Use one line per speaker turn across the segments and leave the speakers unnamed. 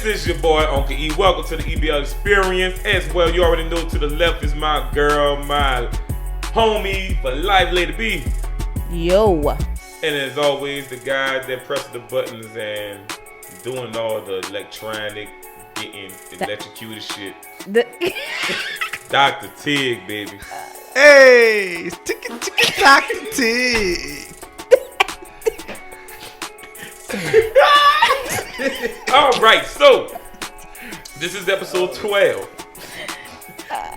This is your boy Uncle E. Welcome to the EBL Experience. As well, you already know to the left is my girl, my homie for life, Lady B.
Yo.
And as always, the guy that presses the buttons and doing all the electronic, getting electrocuted shit. Dr. Tig, baby.
Hey, it's Dr. Tig.
All right, so this is episode 12.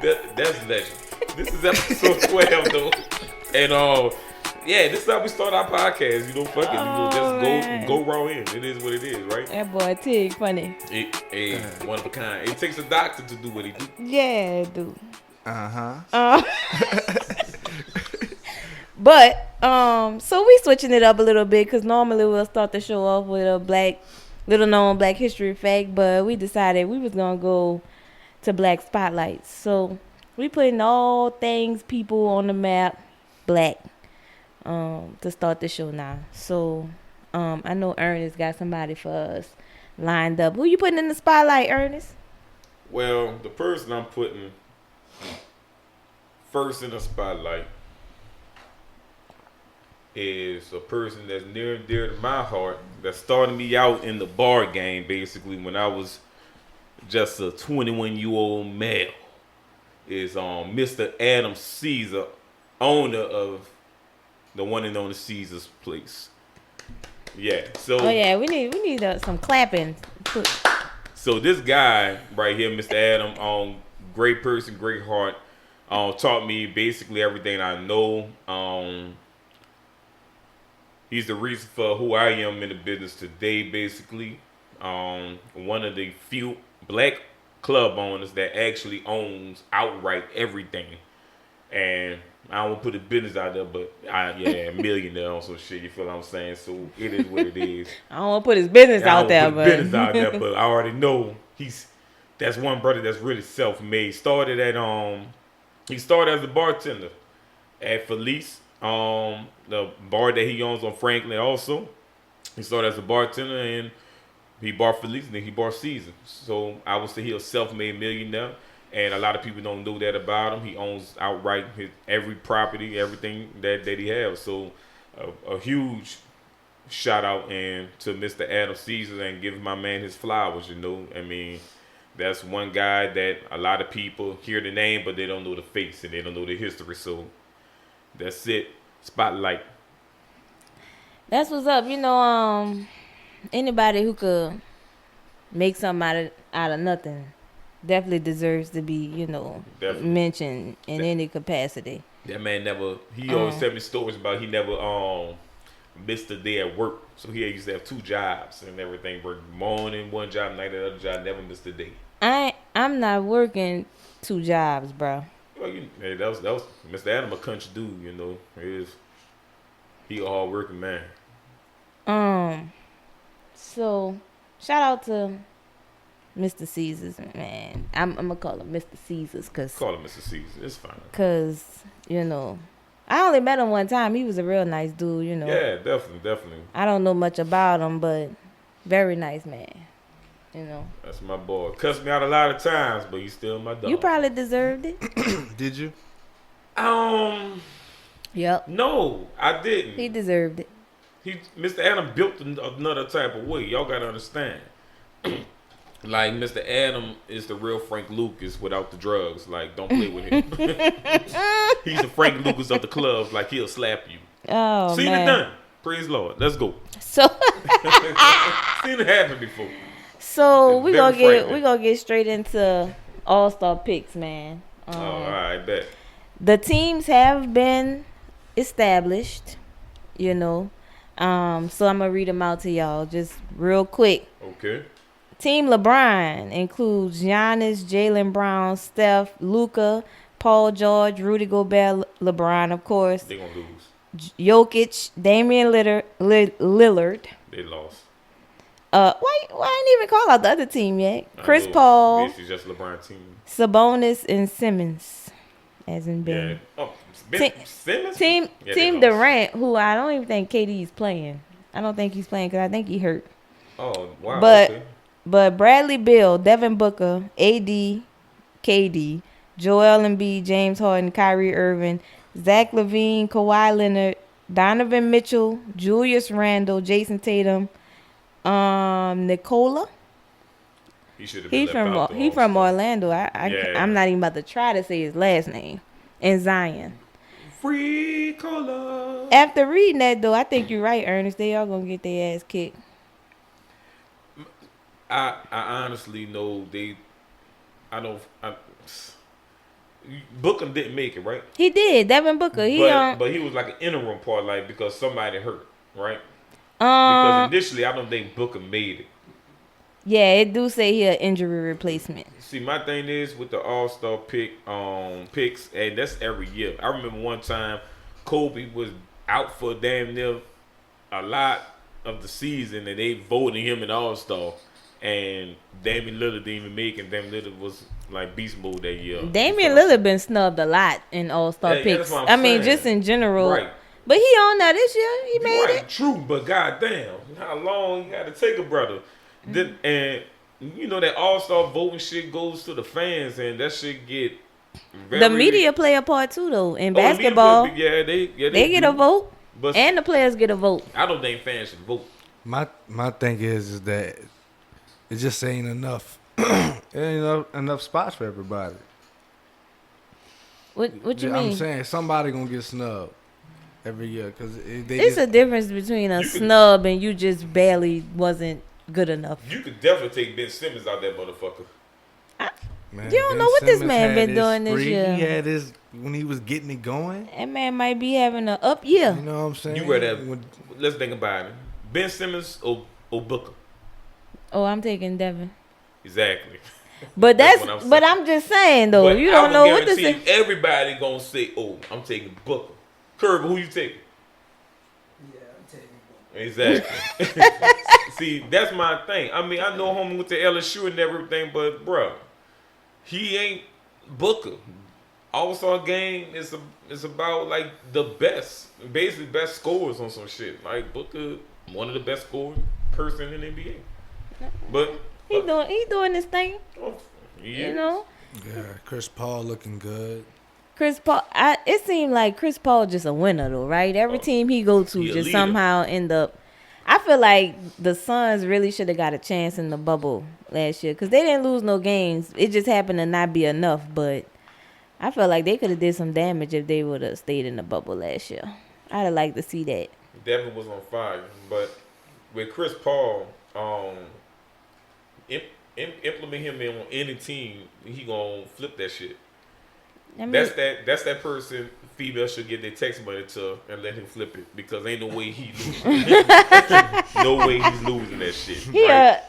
That's legend. This is episode 12, though. And yeah, this is how we start our podcast. You know, fuck it. You know, just go raw in. It is what it is, right?
That boy Tig funny.
Hey, one of a kind. It takes a doctor to do what he do.
Yeah, dude.
Uh-huh.
But so we switching it up a little bit because normally we'll start the show off with a little known black history fact, but we decided we was gonna go to black spotlights. So we putting all things people on the map black to start the show now. So I know Ernest got somebody for us lined up. Who you putting in the spotlight, Ernest?
Well, the person I'm putting first in the spotlight is a person that's near and dear to my heart that started me out in the bar game basically when I was just a 21-year-old male. Is Mr. Adam Caesar, owner of the one and only Caesar's Place. Yeah. So.
Oh yeah, we need some clapping.
So this guy right here, Mr. Adam, great person, great heart, taught me basically everything I know. He's the reason for who I am in the business today, basically. One of the few black club owners that actually owns outright everything. And I don't want to put his business out there, but millionaire on some shit, you feel what I'm saying? So it is what it is.
I don't want to put his business out there, but
I already know that's one brother that's really self-made. He started as a bartender at Felice. The bar that he owns on Franklin also. He started as a bartender and he bought Felice and then he bought Caesar. So I would say he's a self-made millionaire and a lot of people don't know that about him. He owns outright every property, everything that he has. So a huge shout out and to Mr. Adam Caesar and give my man his flowers, you know. I mean, that's one guy that a lot of people hear the name but they don't know the face and they don't know the history. So that's it. Spotlight.
that's what's up. You know, anybody who could make something out of nothing definitely deserves to be, you know, mentioned in any capacity.
That man he always tell me stories about he never missed a day at work. So he used to have 2 jobs and everything. Work morning, one job, night, the other job, never missed a day.
I'm not working 2 jobs, bro.
Well, that was Mr. Adam, a country dude, you know. He a hard working man.
So shout out to Mr. Caesars, man. I'm gonna call him Mr. Caesars
Call him Mr. Caesar. It's fine.
Cause you know, I only met him one time. He was a real nice dude, you know.
Yeah, definitely.
I don't know much about him, but very nice man. You know.
That's my boy. Cussed me out a lot of times, but he's still my dog.
You probably deserved it.
Did you?
Yep.
No, I didn't.
He deserved it.
Mr. Adam built another type of way. Y'all gotta understand. Like Mr. Adam is the real Frank Lucas without the drugs. Like, don't play with him. He's the Frank Lucas of the clubs. Like, he'll slap you.
Oh,
Seen
man.
it done. Praise Lord. Let's go.
So
Seen it happen before.
So we gonna get straight into All-Star picks, man.
All right, bet.
The teams have been established, you know. So I'm gonna read them out to y'all just real quick.
Okay.
Team LeBron includes Giannis, Jaylen Brown, Steph, Luka, Paul George, Rudy Gobert, LeBron, of course.
They gonna lose.
Jokic, Damian Lillard.
They lost.
Why I didn't even call out the other team yet? Chris Paul,
This is just LeBron team.
Sabonis, and Simmons, as in Ben.
Yeah. Oh, Simmons?
Team
lost.
Durant, who I don't even think KD's playing. I don't think he's playing because I think he hurt.
Oh, wow.
But
okay.
But Bradley Beal, Devin Booker, AD, KD, Joel Embiid, James Harden, Kyrie Irving, Zach LaVine, Kawhi Leonard, Donovan Mitchell, Julius Randle, Jason Tatum, Nicola.
He should have been left out the
He from
All-Star.
Orlando.
Yeah.
I'm not even about to try to say his last name. And Zion.
Free color.
After reading that though, I think you're right, Ernest. They are gonna get their ass kicked.
I honestly know they. I don't. Booker didn't make it, right?
He did. Devin Booker.
But he was like an interim part, like because somebody hurt, right? Because initially, I don't think Booker made it.
Yeah, it do say he an injury replacement.
See, my thing is with the All-Star picks, and that's every year. I remember one time Kobe was out for damn near a lot of the season, and they voted him an All-Star, and Damian Lillard didn't even make it. Damian Lillard was like beast mode that year.
Damian Lillard been snubbed a lot in All-Star picks.
That's what
I
I'm
mean,
saying.
just in general.
Right.
But he on that this year. He made
Right,
it.
true, but goddamn, how long you got to take a brother? And you know that All-Star voting shit goes to the fans, and that shit get very,
The media play a part too, though. In
the media
basketball,
play- they
get
do.
a vote,
But
and the players get a vote.
I don't think fans should vote.
My thing is that it just ain't enough. It ain't enough spots for everybody.
What you mean?
I'm saying somebody gonna get snubbed every year because
It's a difference between a snub and you just barely wasn't good enough.
You could definitely take Ben Simmons out that motherfucker.
Man,
You don't
Ben
know what this
Simmons
man
had
been
his
doing this
spree.
year.
He had his when he was getting it going.
That man might be having an up year.
You know what I'm saying?
You rather let's think about it. Ben Simmons or Booker.
Oh, I'm taking Devin.
Exactly.
But
That's what I'm saying.
but I'm just saying though,
But
you
I
don't
would
know what this
guarantee
is.
everybody gonna say, "Oh, I'm taking Booker." Kirby, who you taking?
Yeah, I'm taking Booker.
Exactly. See, that's my thing. I mean, I know homie with the LSU and everything, but bruh, he ain't Booker. All-Star game is about like the best, basically best scorers on some shit. Like Booker, one of the best scoring person in the NBA. But
He doing this thing,
yeah.
you know.
Yeah, Chris Paul looking good.
Chris Paul, it seemed like Chris Paul just a winner though, right? Every team he go to
he a
just
leader.
somehow end up. I feel like the Suns really should have got a chance in the bubble last year because they didn't lose no games. It just happened to not be enough, but I feel like they could have did some damage if they would have stayed in the bubble last year. I'd have liked to see that.
Devin was on fire, but with Chris Paul, implement him in on any team, he gonna flip that shit.
I mean,
That's that person. Female should get their text money to and let him flip it because ain't no way he losing. No way he's losing that shit.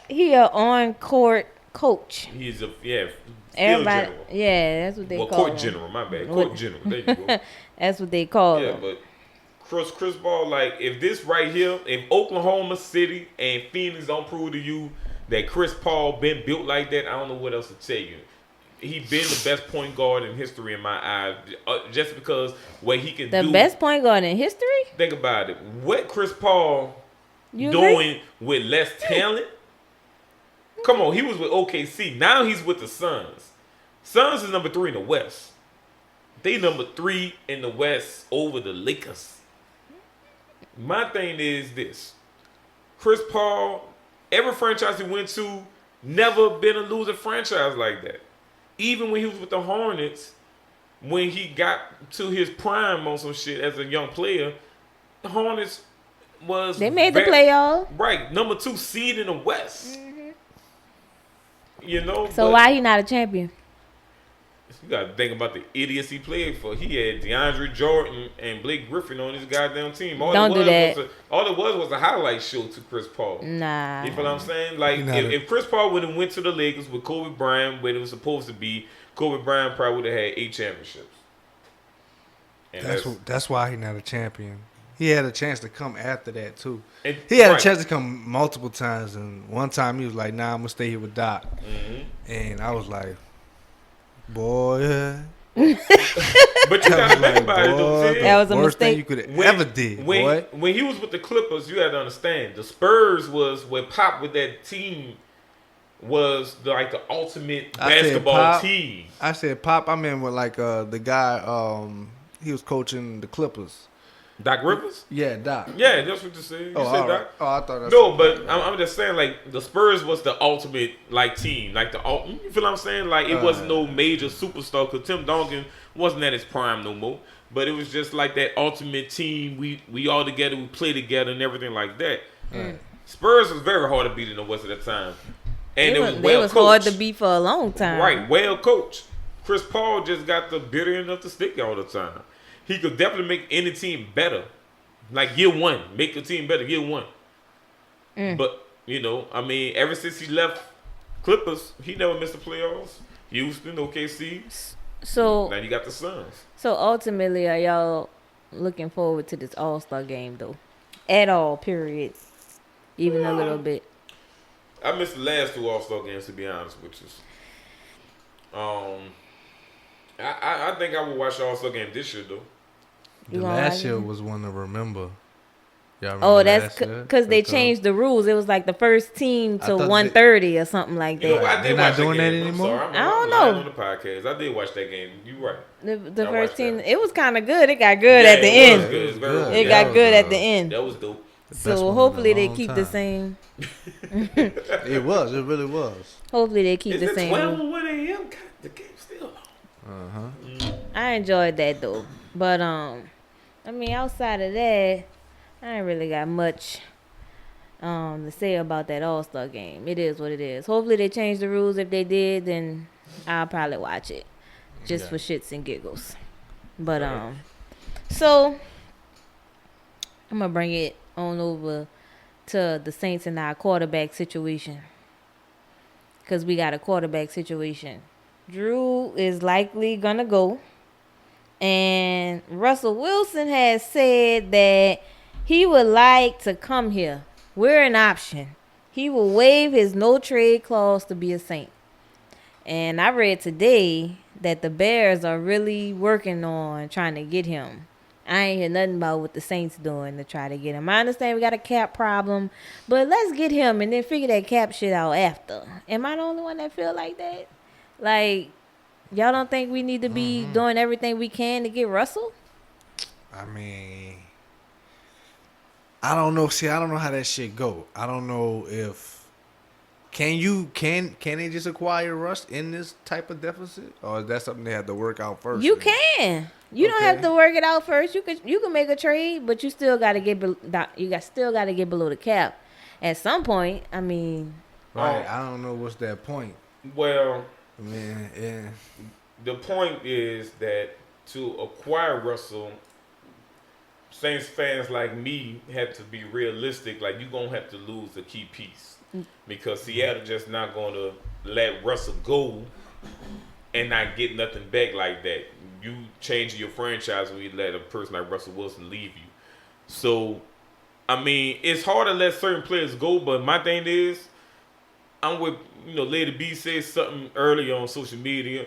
he a on court coach.
He's a field
Everybody,
general.
yeah, that's what they
Well,
call
court
him.
general. My bad. Court general. There you go.
That's what they call
Yeah,
him.
but Chris Paul, like if this right here, if Oklahoma City and Phoenix don't prove to you that Chris Paul been built like that, I don't know what else to tell you. He been the best point guard in history in my eyes, just because what he can do.
The best point guard in history?
Think about it. What Chris Paul
You
doing with less talent? Come on, he was with OKC. Now he's with the Suns. Suns is number 3 in the West. They number 3 in the West over the Lakers. My thing is this. Chris Paul, every franchise he went to, never been a losing franchise like that. Even when he was with the Hornets, when he got to his prime on some shit as a young player, the Hornets was...
They made the playoff.
Right, number 2 seed in the West. You know?
So
but
why he not a champion?
you got to think about the idiots he played for. He had DeAndre Jordan and Blake Griffin on his goddamn team.
Don't do that.
All it was a highlight show to Chris Paul.
Nah.
You feel what I'm saying? Like,
Nah.
if Chris Paul would have went to the Lakers with Kobe Bryant where it was supposed to be, Kobe Bryant probably would have had 8 championships. And
That's why he not a champion. He had a chance to come after that too.
and-
He had
right.
a chance to come multiple times, and one time he was like, "Nah, I'm gonna stay here with Doc,"
Mhm.
and I was like, "Boy,
But you got to think about it, though. Sid.
That was a
worst thing
mistake.
you could ever did, boy."
When he was with the Clippers, you had to understand the Spurs was what popped with that team like the ultimate
I said
basketball
Pop.
team.
I said Pop. I mean, with like the guy. He was coaching the Clippers.
Doc Rivers?
Yeah, Doc.
Yeah, that's what you said. You
Oh,
said
all
Doc?
right. Oh, I thought that's
No, but I'm just saying, like, the Spurs was the ultimate, like, team. Like, you feel what I'm saying? Like, it wasn't no major superstar because Tim Duncan wasn't at his prime no more. But it was just like that ultimate team. We all together, we play together and everything like that. Spurs was very hard to beat in the West at the time. And it was
They
well
was
coached.
hard to beat for a long time.
Right, well coached. Chris Paul just got the bitter end of the stick all the time. He could definitely make any team better. Like year one, make a team better year one. But, you know, I mean, ever since he left Clippers, he never missed the playoffs. Houston, OKC.
So
Now you got the Suns.
So ultimately, are y'all looking forward to this All-Star game though? At all, period. Even a little bit.
I missed the last 2 All-Star games, to be honest with you. I think I will watch the All-Star game this year, though.
The
You gonna
last
watch
year
it?
was one to remember. Y'all remember
Oh, that's
last year?
because they changed the rules. It was like the first team
I
to
thought
130 or something like
You know
that.
what? I
They're
did
not
watch
doing
that
that
game.
anymore?
I'm sorry.
I don't
I'm lying
know.
on the podcast. I did watch that game. You right.
The
I
first
watched
team,
that.
it was kind of good. It got good
Yeah,
at the
it
end.
was good. It's very
Good.
It
good.
That
got
was,
good at the end.
That was dope.
The best
So
one in a
hopefully they
long
keep the
time.
same.
It was. It really was.
Hopefully they keep
Is
the
it
same.
12
rule.
or 1 a.m.? God, the game's still on.
I enjoyed that though, but I mean outside of that, I ain't really got much to say about that All-Star game. It is what it is. Hopefully they change the rules. If they did, then I'll probably watch it just for shits and giggles. But so I'm gonna bring it on over to the Saints and our quarterback situation, because we got a quarterback situation. Drew is likely gonna go, and Russell Wilson has said that he would like to come here. We're an option. He will waive his no trade clause to be a Saint. And I read today that the Bears are really working on trying to get him. I ain't hear nothing about what the Saints doing to try to get him. I understand we got a cap problem, but let's get him and then figure that cap shit out after. Am I the only one that feel like that? Like, y'all don't think we need to be doing everything we can to get Russell?
I mean, I don't know. See, I don't know how that shit go. I don't know if can they just acquire Russ in this type of deficit, or is that something they have to work out first?
You can. You don't have
Okay.
to work it out first. You can make a trade, but you still got to get still got to get below the cap at some point. I mean,
Right. I don't know what's that point.
Well,
I mean, yeah.
the point is that to acquire Russell, Saints fans like me have to be realistic. Like, you're going to have to lose a key piece. Because Seattle just not going to let Russell go and not get nothing back like that. You change your franchise when you let a person like Russell Wilson leave you. So, I mean, it's hard to let certain players go, but my thing is, I'm with, Lady B said something earlier on social media,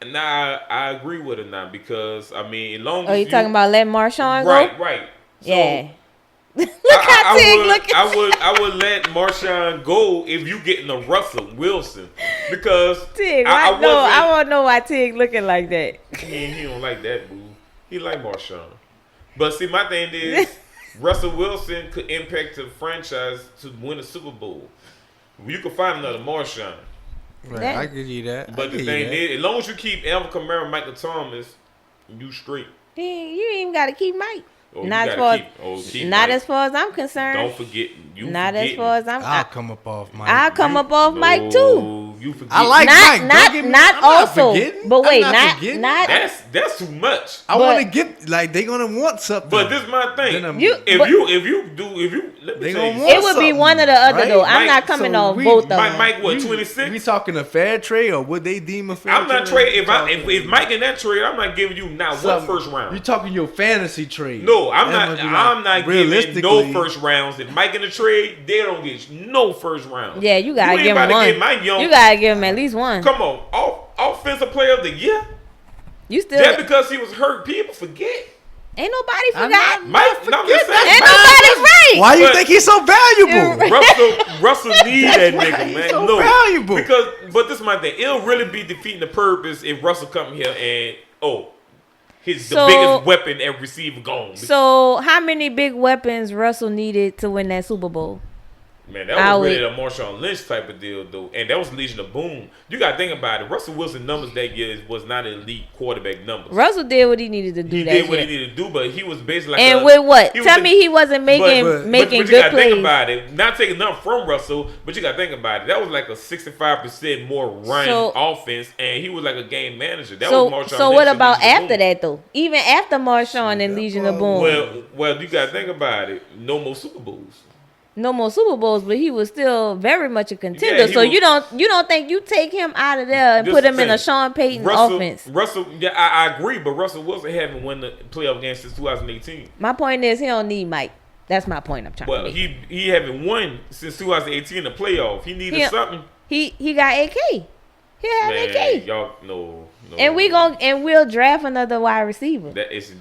and now I agree with her now because, I mean, as long as
you talking about letting Marshawn
right,
go?
right. So,
Yeah.
I would let Marshawn go if you getting a Russell Wilson because
Tig,
I
I want to know why Tig looking like that.
he don't like that boo. He like Marshawn. But see, my thing is Russell Wilson could impact the franchise to win a Super Bowl. You could find another Marshawn.
Right,
That-
I give you that.
But the thing is, as long as you keep Alvin Kamara, Michael Thomas, you straight.
You ain't even got to keep Mike.
Oh, you
Not as
gotta
far
keep
not
Mike.
as far as I'm concerned.
Don't forget.
Not as far as
I'll come up off Mike.
I'll come up off Mike too.
You forget.
I like
Not
Mike. Don't get me-
not
I'm not
also.
forgetting.
But wait,
I'm
not
forgetting.
That's too much.
I want to
but-
get like they gonna want something.
But this is my thing.
Then I'm-
You-
If
but-
you let me
They
tell
gonna
you
want
it would be
something,
one or the other
right?
though. I'm
Mike,
not coming
so
off
we-
both of
Mike,
them.
Mike, what,
We
26?
talking a fair trade, or would they deem a fair
I'm not
trade?
trading. If Mike in that trade, I'm not giving you not one first round.
You talking your fantasy trade?
No, I'm
That
not.
must be like,
I'm not giving no
realistically-
first rounds. If Mike in the trade, they don't get no first round.
Yeah, you gotta
ain't
give him
about to
one.
get Mike Young.
You gotta give him at least one.
Come on, offensive player of the year.
You still
Just because he was hurt, people forget.
Ain't nobody
I
forgot.
know.
Mike, no, I'm just saying.
Ain't
Mike-
nobody right.
Why you
But-
think he's so valuable?
Russell need that
why
nigga,
he's
man.
so
No,
valuable.
but this is my thing. It'll really be defeating the purpose if Russell come here and the
So-
biggest weapon at receiver gone.
So how many big weapons Russell needed to win that Super Bowl?
Man, that was really a Marshawn Lynch type of deal, though, and that was Legion of Boom. You got to think about it. Russell Wilson numbers that year was not elite quarterback numbers.
Russell did what he needed to do.
He
that
did what
year.
he needed to do, but he was basically like
And with what?
he was
Tell
a-
me he wasn't making
but
But you
good
got to
plays.
think about it. Not taking nothing from Russell, but you got to think about it. That was like a 65% more run offense, and he was like a game manager. That was Marshawn
So
Lynch
what
and
about
Legion of
after
Boom.
that though? Even after Marshawn and Legion of Boom,
Well, you got to think about it. No more Super Bowls.
no more Super Bowls, but he was still very much a contender.
Yeah, he
So
was-
you don't think you take him out of there and
This
put
the
him in a
thing.
Sean Payton
Russell,
offense?
Russell, yeah, I agree, but Russell Wilson haven't won the playoff game since 2018.
My point is he don't need Mike. That's my point. I'm trying
Well,
to make.
he haven't won since 2018 in the playoff. He needed
He-
something.
He got AK. He have
Man,
AK.
y'all no.
And we'll draft another wide receiver.
That is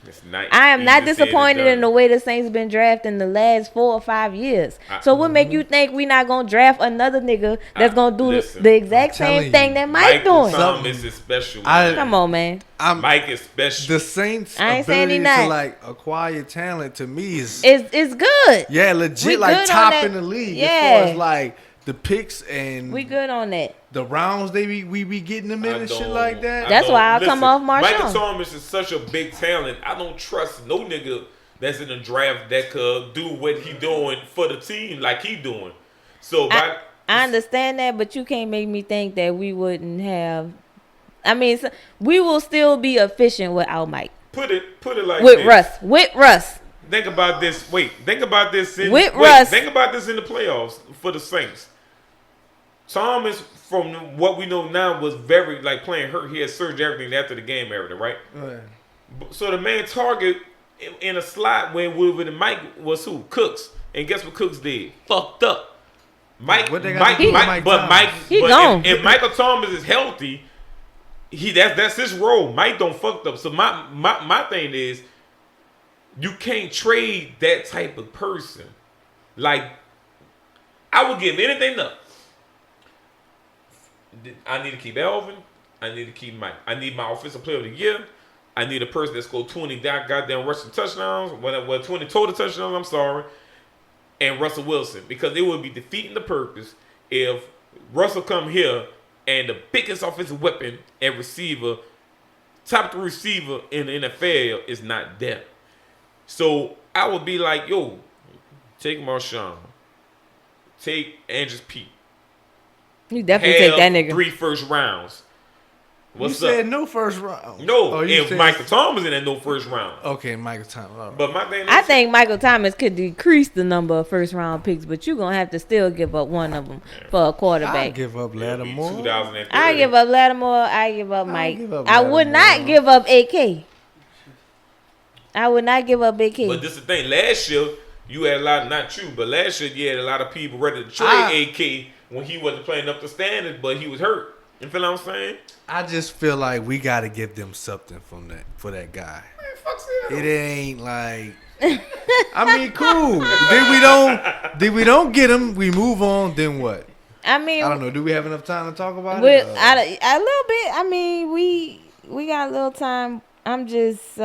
it's not.
I am not
easier said than
disappointed in
done.
the way the Saints been drafting the last 4 or 5 years. So what make
mm-hmm.
you think we not gonna draft another nigga that's gonna do
listen,
the exact
I'm telling
same thing
you,
that Mike doing?
Thomas is special.
Come on, man.
Mike is special.
The Saints'
I ain't saying he
ability to
not.
like acquire talent to me is
It's good.
yeah,
we
legit
good
like
on
top
that.
in the league
Yeah.
as far as like the picks and
We good on that.
the rounds we be getting them in
I
and shit
don't-
like that.
That's
don't-
why I come off Marshawn.
Michael Thomas is such a big talent. I don't trust no nigga that's in the draft that could do what he doing for the team like he doing. So
I understand that, but you can't make me think that we wouldn't have. I mean, we will still be efficient without Mike.
put it like
With
this.
Russ.
Think about this. Wait, think about this.
With Russ.
Think about this in the playoffs for the Saints. Thomas, from what we know now, was very like playing hurt. He had surgery everything after the game, everything, right? So the main target in a slot when Mike was who? Cooks. And guess what Cooks did? Fucked up. Mike,
What they got to do with Mike
but
Thomas?
Mike,
He
but
gone.
if Michael Thomas is healthy, that's his role. Mike don't fucked up. So my thing is, you can't trade that type of person. Like, I would give anything up. I need to keep Alvin. I need to keep Mike. I need my offensive player of the year. I need a person that scored 20 goddamn rushing touchdowns. Well, 20 total touchdowns, I'm sorry. And Russell Wilson. Because it would be defeating the purpose if Russell come here and the biggest offensive weapon and receiver, top 3 receiver in the NFL is not there. So I would be like, yo, take Marshawn. Take Andrews Pete.
You definitely take that nigga.
3 first rounds. What's
you
up?
said no first round.
No,
Oh, you
if
said-
Michael Thomas in that no first round.
Okay, Michael Thomas. All right.
But my thing is,
I think Michael Thomas could decrease the number of first round picks, but you're gonna have to still give up one of them for a
I
quarterback.
give up
it'll be
Lattimore.
2030.
I give up Lattimore. I give up Mike.
give up
I would not
Lattimore.
give up AK. I would not give up AK.
But this is the thing. Last year, you had a lot, not you, but last year you had a lot of people ready to trade AK when he wasn't playing up to standards, but he was hurt. You feel what I'm saying?
I just feel like we got to give them something for that guy.
Man, fuck
It ain't like. I mean, cool. Then we don't get him. We move on. Then what?
I mean,
I don't know. Do we have enough time to talk about
with,
it?
a little bit. I mean, we got a little time. I'm just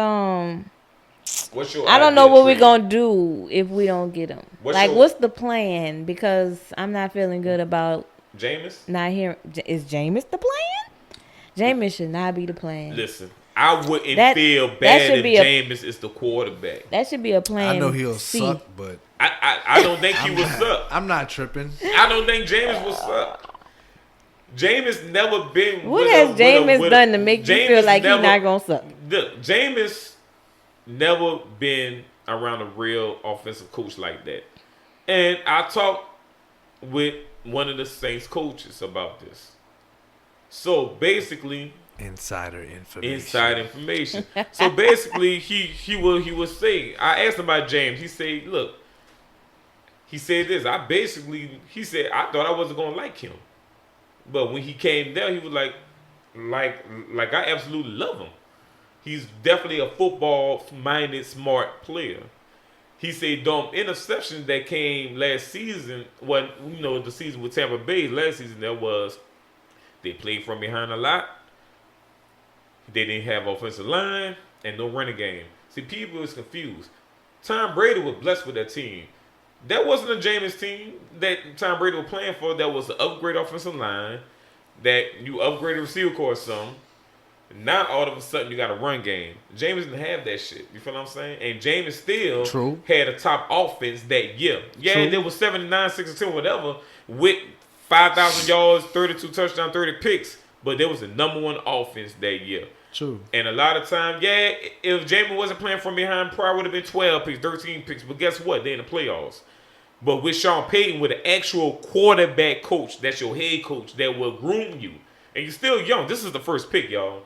What's your
I don't know
idea
what we're
trade?
gonna do if we don't get him.
What's
What's the plan? Because I'm not feeling good about
Jameis?
not hearing. Is Jameis the plan? Jameis should not be the plan.
Listen, I wouldn't
That-
feel
that
bad
should
if
be a-
Jameis is the quarterback.
That should be a plan.
I know he'll
C.
suck, but
I don't think he will suck.
I'm not tripping.
I don't think Jameis will suck. Jameis never been.
What
with
has
a- with
Jameis
a-
done to make you feel
Jameis
like he's
never-
not gonna suck?
Look, Jameis never been around a real offensive coach like that. And I talked with one of the Saints coaches about this. So basically,
Insider information.
inside information. So basically, he will say. I asked him about James. He said, "Look," he said this. He said I thought I wasn't gonna like him, but when he came there, he was like I absolutely love him. He's definitely a football-minded, smart player. He said, "Dumb interceptions that came last season. When the season with Tampa Bay last season, that was they played from behind a lot. They didn't have offensive line and no running game. See, people is confused. Tom Brady was blessed with that team. That wasn't a Jameis team that Tom Brady was playing for. That was the upgrade offensive line. That you upgraded receiver core some. Now all of a sudden you got a run game. Jameis didn't have that shit. You feel what I'm saying? And Jameis still had a top offense that year. Yeah, there was 79, 62, whatever, with 5,000 yards, 32 touchdowns, 30 picks. But there was the number one offense that year.
True.
And a lot of times, if Jameis wasn't playing from behind, probably would have been 12 picks, 13 picks. But guess what? They're in the playoffs. But with Sean Payton, with an actual quarterback coach, that's your head coach, that will groom you. And you're still young. This is the first pick, y'all.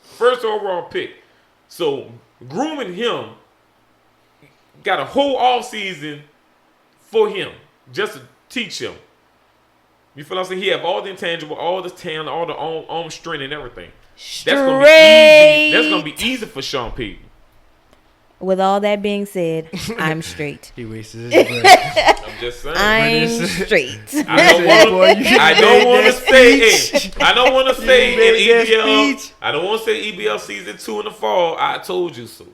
First overall pick. So, grooming him, got a whole offseason for him, just to teach him. You feel what I'm saying? He have all the intangible, all the talent, all the arm strength and everything.
Straight.
That's gonna be easy. That's gonna be easy for Sean Payton.
With all that being said, I'm straight.
He wasted his breath.
I'm just saying.
I'm straight.
I don't want to say. I don't want to say in EBL. I don't want to say EBL season 2 in the fall. I told you so.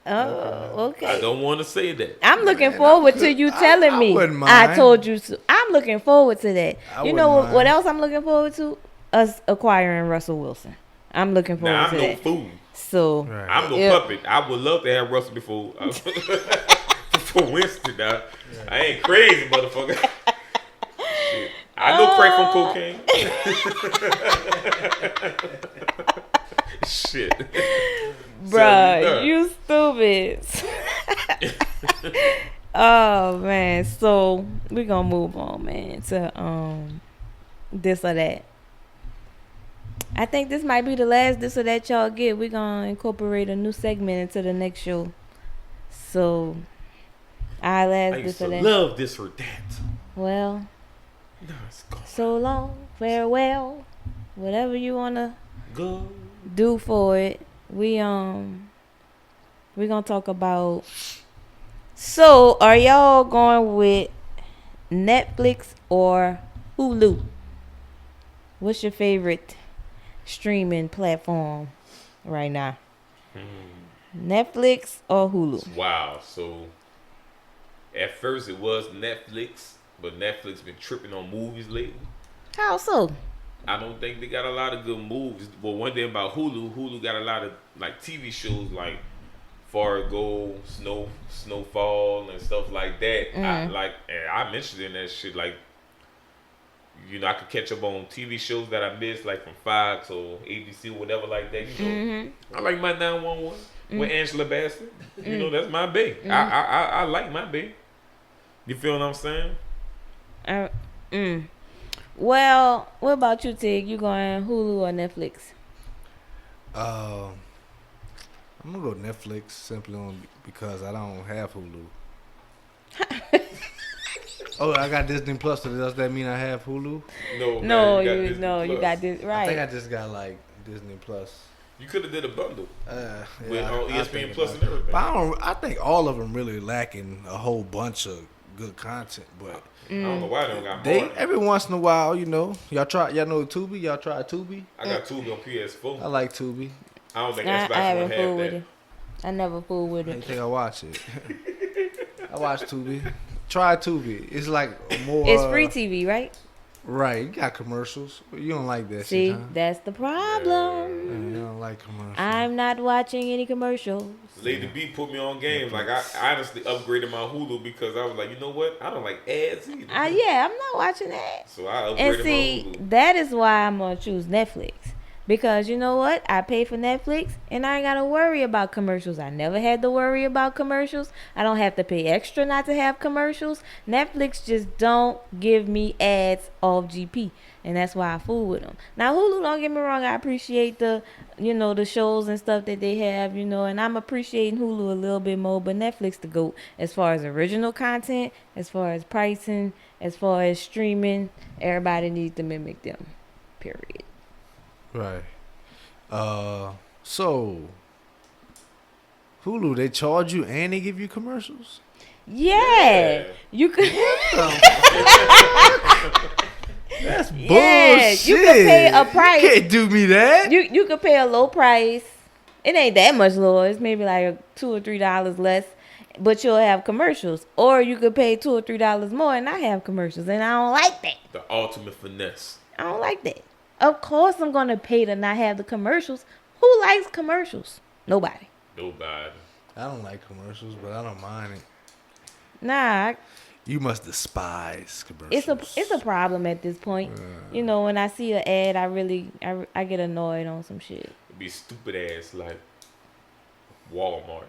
Oh, okay.
I don't want to say that.
I'm looking forward to you telling me.
wouldn't mind.
I told you so. I'm looking forward to that. You know
wouldn't
what
mind.
else I'm looking forward to? Us acquiring Russell Wilson. I'm looking forward
Now,
to
I'm no
that.
fool.
So
I'm no puppet. I would love to have Russell before Winston. Now. I ain't crazy, motherfucker. Shit. I know crack from cocaine. Shit.
bruh, you stupid. Oh man, so we're gonna move on, man, to this or that. I think this might be the last this or that y'all get. We're gonna incorporate a new segment into the next show. So our last
I used
this
to
or that.
love this or that.
Well,
No, it's gone.
so long, farewell. Whatever you wanna
Go.
do for it. We're gonna talk about. So, are y'all going with Netflix or Hulu? What's your favorite streaming platform right now? Netflix or Hulu?
Wow. So at first it was Netflix, but Netflix been tripping on movies lately.
How so?
I don't think they got a lot of good movies. But one thing about Hulu got a lot of like TV shows like Fargo, Snowfall, and stuff like that. And I mentioned in that shit, like, I could catch up on TV shows that I missed, like from Fox or ABC or whatever like that. I like my 911 with Angela Bassett. That's my bae. I like my bae. You feel what I'm saying?
Well, what about you, Tig? You going Hulu or Netflix?
I'm gonna go Netflix simply because I don't have Hulu. Oh, I got Disney Plus. So does that mean I have Hulu?
No,
you got this right.
I think I just got like Disney Plus.
You could have did a bundle with
I
ESPN Plus and everything.
But I think all of them really lacking a whole bunch of good content. But
I don't know why they don't got more.
every once in a while, y'all know Tubi. Y'all try Tubi?
I got Tubi on PS4.
I like Tubi.
I don't think
I
Xbox
haven't
One have
fooled with
that.
it. I never fooled with
I
it.
think I watch it. I watch Tubi. Try Tubi. It's like more.
It's free TV, right?
Right. You got commercials. You don't like that
See,
shit, huh?
that's the problem.
Yeah, you don't like commercials.
I'm not watching any commercials.
Lady B put me on games. Like I honestly upgraded my Hulu because I was like, you know what? I don't like ads either.
Yeah, I'm not watching that.
So I upgraded
And see,
my Hulu.
that is why I'm gonna choose Netflix. Because you know what? I pay for Netflix and I ain't gotta worry about commercials. I never had to worry about commercials. I don't have to pay extra not to have commercials. Netflix just don't give me ads off GP. And that's why I fool with them. Now Hulu, don't get me wrong, I appreciate the shows and stuff that they have, and I'm appreciating Hulu a little bit more, but Netflix the GOAT as far as original content, as far as pricing, as far as streaming. Everybody needs to mimic them. Period.
Right. So Hulu, they charge you and they give you commercials.
Yeah. You could.
That's
Yeah,
bullshit.
you can pay a price.
You can't do me that.
You could pay a low price. It ain't that much lower. It's maybe like $2 or $3 less, but you'll have commercials. Or you could pay $2 or $3 more and not have commercials. And I don't like that.
The ultimate finesse.
I don't like that. Of course, I'm gonna pay to not have the commercials. Who likes commercials? Nobody.
Nobody.
I don't like commercials, but I don't mind it.
Nah,
You must despise commercials.
it's a problem at this point. You know, when I see an ad, I get annoyed on some shit.
It'd be stupid ass like Walmart.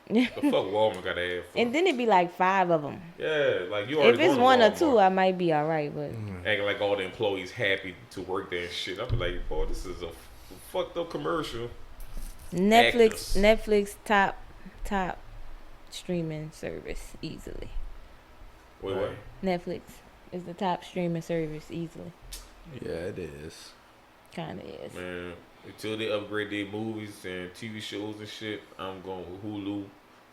The fuck Walmart got an ad for?
And then it'd be like 5 of them.
Yeah, like you already
If it's
going to
1 or 2,
Walmart.
I might be all right. But
Acting like all the employees happy to work there and shit. I'm like, boy, this is a fucked up commercial. Actors.
Netflix top streaming service easily.
Wait, wait.
Netflix is the top streaming service easily.
Yeah, it is.
Kind of is.
Man, until they upgrade their movies and TV shows and shit, I'm going with Hulu.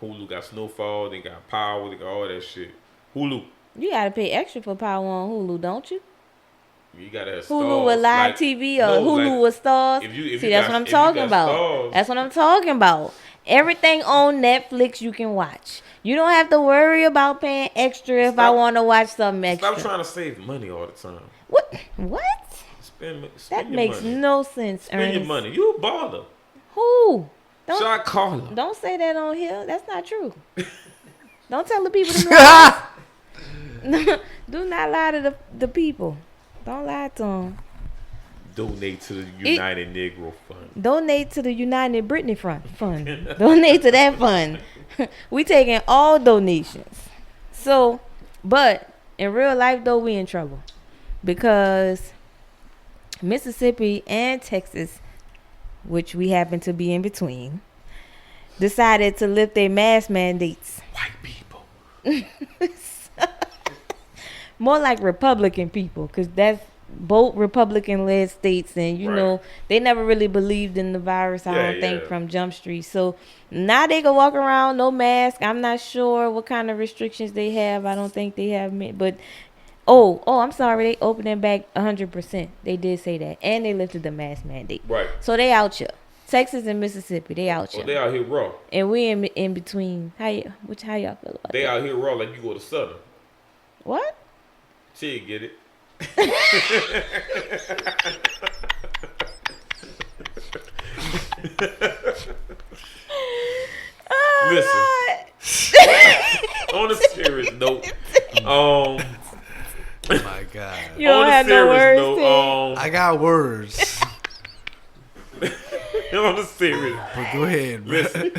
Hulu got Snowfall, they got Power, they got all that shit. Hulu.
You gotta pay extra for Power on Hulu, don't you?
You gotta have
Hulu
stars.
with live
Like,
TV or
no,
Hulu
like,
with stars.
if
See,
you
that's
got-
what I'm
if you
talking
got
about.
stars-
That's what I'm talking about. Everything on Netflix you can watch. You don't have to worry about paying extra if I
Stop-
want to watch something extra.
Stop trying to save money all the time.
What? What?
Spend
That
your
makes
money.
no sense,
Spend your
Ernest.
money. You a baller.
Who? Don't
Shot caller.
don't say that on here. That's not true. Don't tell the people to lie. Do not lie to the people. Don't lie to them.
Donate to the United Negro Fund.
Donate to the United Britney Fund. Donate to that fund. We taking all donations. So, but in real life though, we in trouble because Mississippi and Texas, which we happen to be in between, decided to lift their mask mandates.
White people.
More like Republican people, because that's both Republican-led states, and you
Right.
know they never really believed in the virus. I
Yeah,
don't think
yeah.
from Jump Street. So now they can walk around no mask. I'm not sure what kind of restrictions they have. I don't think they have, but I'm sorry, they opened it back 100%. They did say that, and they lifted the mask mandate.
Right.
So they out here. Texas and Mississippi, they out
Oh,
here,
they out here raw.
and we in between. How y'all feel about
They
that?
out here raw like you go to Southern.
What?
She get it.
Oh,
Listen. On a serious note,
Oh my God.
You don't
on a
have no
serious
words,
note,
I got words.
on a serious.
But go ahead, bro.
Listen.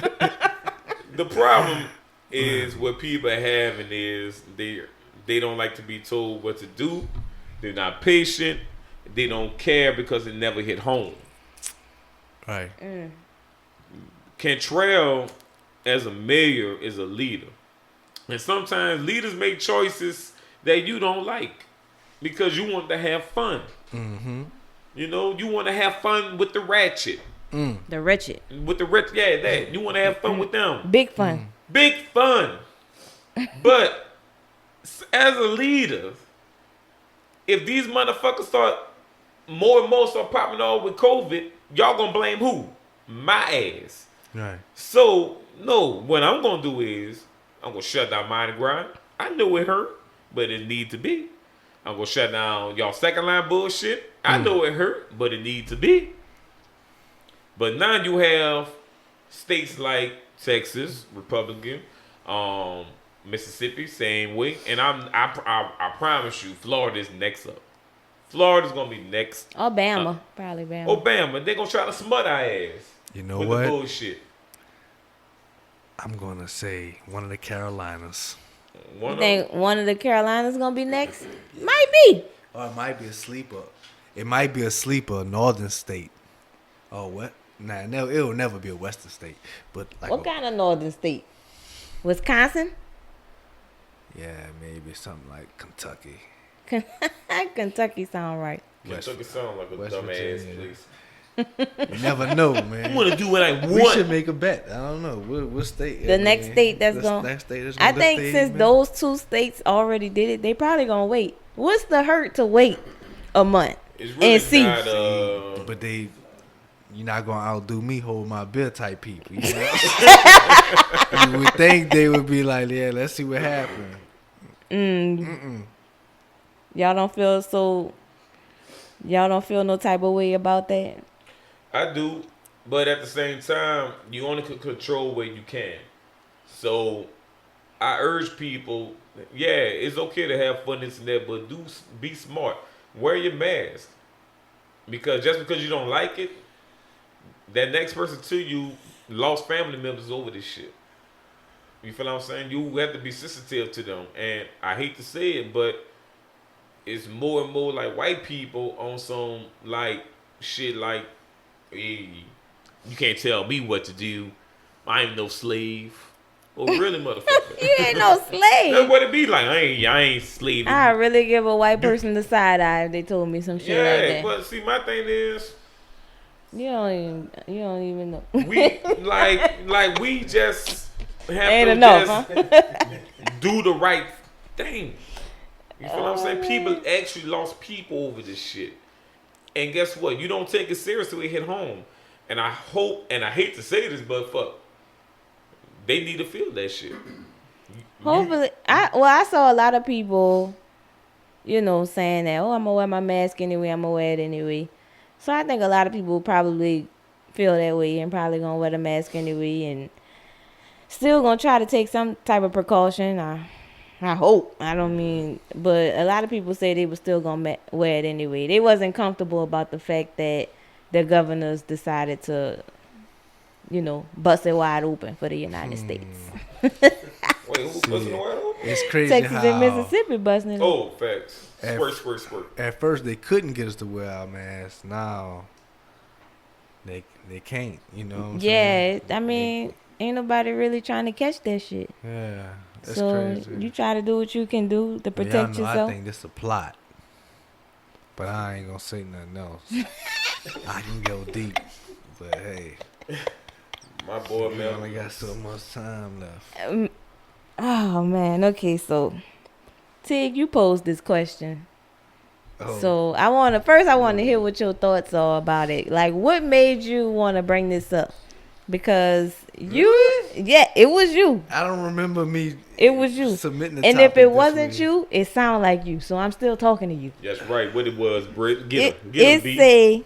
The problem is what people are having is they don't like to be told what to do. They're not patient. They don't care because it never hit home.
Right.
Cantrell, as a mayor, is a leader. And sometimes leaders make choices that you don't like because you want to have fun.
Mm-hmm.
You know, you want to have fun with the ratchet.
the wretched,
With the ratchet, yeah, that. You want to have fun with them.
big fun.
Big fun. But as a leader, if these motherfuckers start more and more start popping off with COVID, y'all gonna blame who? My ass.
Right.
So, no, what I'm gonna do is I'm gonna shut down Mind and Grind. I know it hurt, but it need to be. I'm gonna shut down y'all second line bullshit. I know it hurt, but it need to be. But now you have states like Texas, Republican, Mississippi, same way, and I promise you, Florida's next up. Florida's gonna be next.
Obama, probably Bama.
Obama, they gonna try to smut our ass
You know
with
what?
the bullshit.
I'm gonna say one of the Carolinas.
One
You
of
think one of the Carolinas gonna be next? Might be.
Or it might be a sleeper. It might be a sleeper, northern state. Oh, what? Nah, no, it'll never be a western state. But like,
What kind of northern state? Wisconsin?
yeah, maybe something like Kentucky.
Kentucky sound right.
Kentucky sound like a
West
dumb ass
Virginia.
place.
You never know,
I'm
man.
gonna do what I
We
want.
should make a bet. I don't know. What state?
The next state that's
the
going.
next state that's
I
gonna
think
lift the
since
age, man.
those two states already did it, they probably gonna wait. What's the hurt to wait a month
It's really
and see?
not.
But you're not gonna outdo me, hold my beer type people. You know? You would think they would be like, yeah, let's see what happens.
Y'all don't feel so. Y'all don't feel no type of way about that.
I do, but at the same time, you only can control what you can. So I urge people, yeah, it's okay to have fun this and that, but be smart. Wear your mask. Because just because you don't like it, that next person to you lost family members over this shit. You feel what I'm saying? You have to be sensitive to them. And I hate to say it, but it's more and more like white people on some like shit like, hey, you can't tell me what to do. I ain't no slave. Well, really, motherfucker.
You ain't no
That's
slave.
what it be like. I ain't slaving.
I really give a white person the side eye if they told me some shit like
Yeah,
that.
but see, my thing is,
You don't even know.
we like we just have
Ain't
to
enough,
just do the right thing. You feel what I'm saying? People actually lost people over this shit. And guess what? You don't take it seriously, it hit home. And I hope, and I hate to say this, but fuck, they need to feel that shit.
Hopefully, I saw a lot of people, saying that, I'm gonna wear my mask anyway, I'm gonna wear it anyway. So I think a lot of people probably feel that way and probably gonna wear the mask anyway and still gonna try to take some type of precaution. I hope. I don't mean, but a lot of people say they were still gonna wear it anyway. They wasn't comfortable about the fact that the governors decided to, bust it wide open for the United States.
Wait, who's busting the wide open?
It's crazy
Texas
how
and Mississippi busting it.
Oh, facts.
At-
Squirt.
at first they couldn't get us to wear our masks. Now they can't. You know what I'm saying?
Yeah, I mean, ain't nobody really trying to catch that shit.
Yeah, that's
so
crazy.
you try to do what you can do to
But
protect
y'all know,
yourself.
I think this is a plot, but I ain't gonna say nothing else. I can go deep, but hey,
My boy,
we
man.
only got so much time left.
Oh man, okay, so Tig, you posed this question.
Oh,
So I want to hear what your thoughts are about it. Like, what made you want to bring this up? Because it was you.
I don't remember me.
It was you.
Submitting the
And if
topic
it
this
wasn't
week.
you, it sounded like you. So I'm still talking to you.
That's right. What it was, Britt. Get him,
It
B.
say,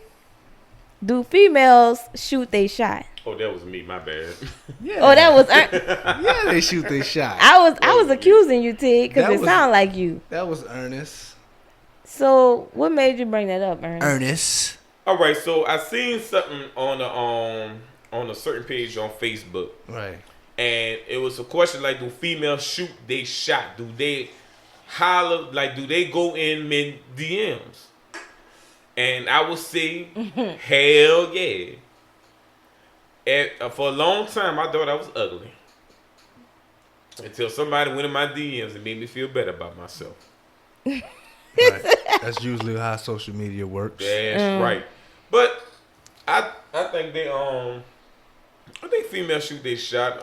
do females shoot they shot?
Oh, that was me. My bad.
yeah,
Oh, that was
yeah, they shoot their shot.
I was accusing you, Tig, because
That
it
was-
sounded like you.
That was Ernest.
So what made you bring that up, Ernest?
Ernest.
All right, so I seen something on a certain page on Facebook,
Right.
and it was a question like, do females shoot they shot? Do they holler? Like, do they go in men DMs? And I would say, hell yeah. And for a long time, I thought I was ugly. Until somebody went in my DMs and made me feel better about myself.
Right. That's usually how social media works.
That's right. But I think I think females shoot their shot.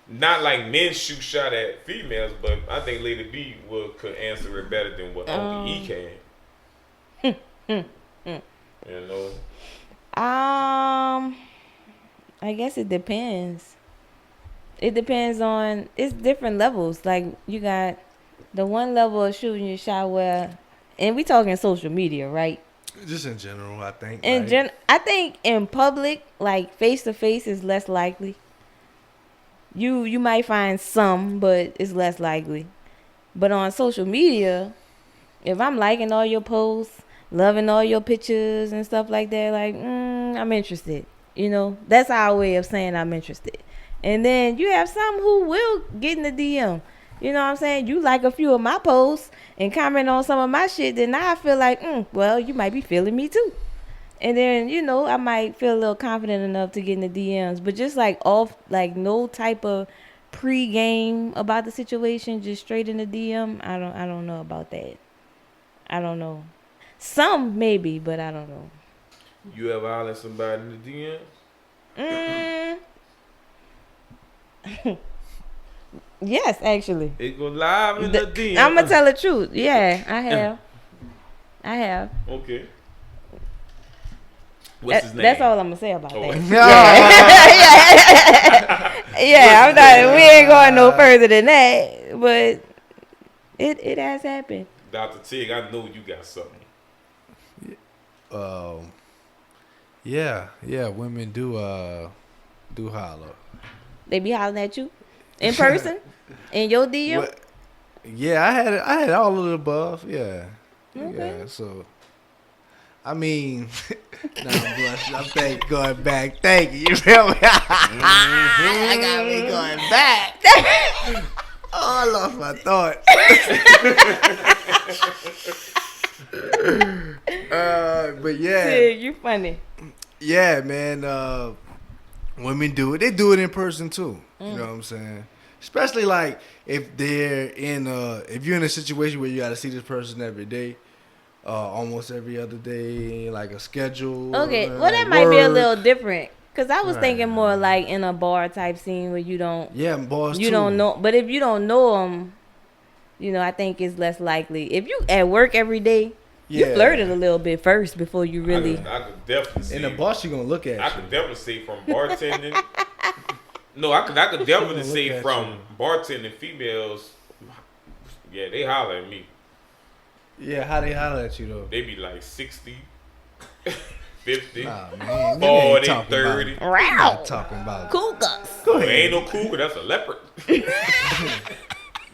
Not like men shoot shot at females, but I think Lady B could answer it better than what Uncle E can. You know.
I guess it depends. It depends on, it's different levels. Like, you got the one level of shooting your shot where, and we talking social media, right?
Just in general, I think.
I think in public, like face to face, is less likely. You might find some, but it's less likely. But on social media, if I'm liking all your posts, loving all your pictures and stuff like that, like, I'm interested. That's our way of saying I'm interested. And then you have some who will get in the DM. You know what I'm saying? You like a few of my posts and comment on some of my shit, then I feel like, well, you might be feeling me too. And then, I might feel a little confident enough to get in the DMs. But just like no type of pre-game about the situation, just straight in the DM, I don't know about that. I don't know. Some maybe, but I don't know.
You ever holler at somebody in the DM?
Yes, actually.
It go live in the DM.
I'm gonna tell the truth. Yeah, I have. I have.
Okay. What's his name?
That's all I'm gonna say about
Oh,
that.
wait.
Yeah, I'm not. We ain't going no further than that. But it has happened.
Dr. Tig, I know you got something.
Yeah, women do holler.
They be hollering at you in person, in your DM.
Well, yeah, I had all of the above. Yeah,
Okay.
yeah. So, I mean, nah, I'm blushing. I'm going back. Thank you. You feel me? I got me going back. Oh, I lost my thought. But yeah,
You funny.
yeah, man. Women do it. They do it in person too. You know what I'm saying? Especially like if they're if you're in a situation where you got to see this person every day, almost every other day, like a schedule.
Okay, well that might be a little different. Cause I was thinking more like in a bar type scene where you don't.
Yeah, bars
You
too.
don't know, but if you don't know them, I think it's less likely. If you at work every day, you flirted a little bit first before you really.
I could definitely see.
In the boss, she gonna look at
I
you.
could definitely say from bartending. No, I could definitely
Look
say
at
from bartending females. Yeah, they holler at me.
Yeah, how they holler at you though?
They be like 60, 50,
Nah, man.
40, 30.
Not talking about.
Cougars.
Go
Ain't
ahead.
no cougar, that's a leopard.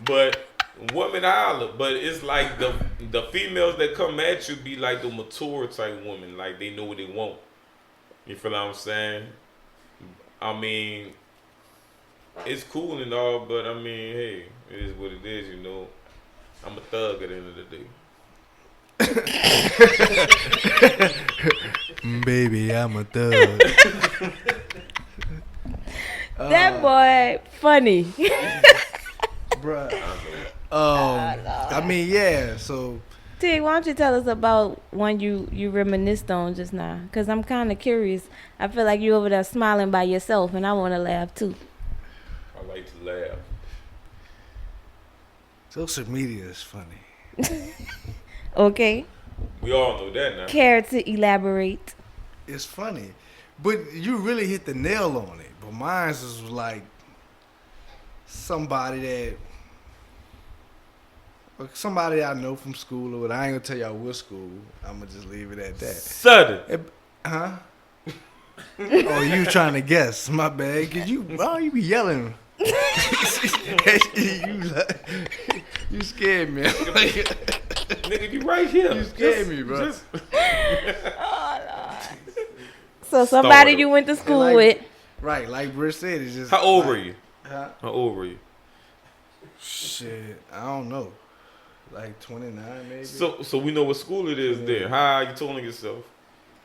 But women holler, but it's like the females that come at you be like the mature type women, like they know what they want. You feel what I'm saying? I mean, it's cool and all, but I mean, hey, it is what it is, I'm a thug at the end of the day.
Baby, I'm a thug.
That boy funny.
Bruh. I mean, yeah. So
Tig, why don't you tell us about one you reminisced on just now? Cause I'm kind of curious. I feel like you over there smiling by yourself, and I want to laugh too.
I like to laugh.
social media is funny.
Okay.
We all know that now.
Care to elaborate?
It's funny, but you really hit the nail on it. But mine was like somebody I know from school or what. I ain't gonna tell y'all what school. I'm gonna just leave it at that.
Southern.
Huh? Oh, you trying to guess? My bad. Cause you be yelling? You scared me.
Nigga, you right here.
You scared me, bro.
So somebody
Started.
you went to school
Like-
with.
Right, like Britt said, it's just.
How old
like,
were you?
Huh?
How old were you?
Shit, I don't know. Like 29 maybe.
So we know what school it is there. How you telling yourself?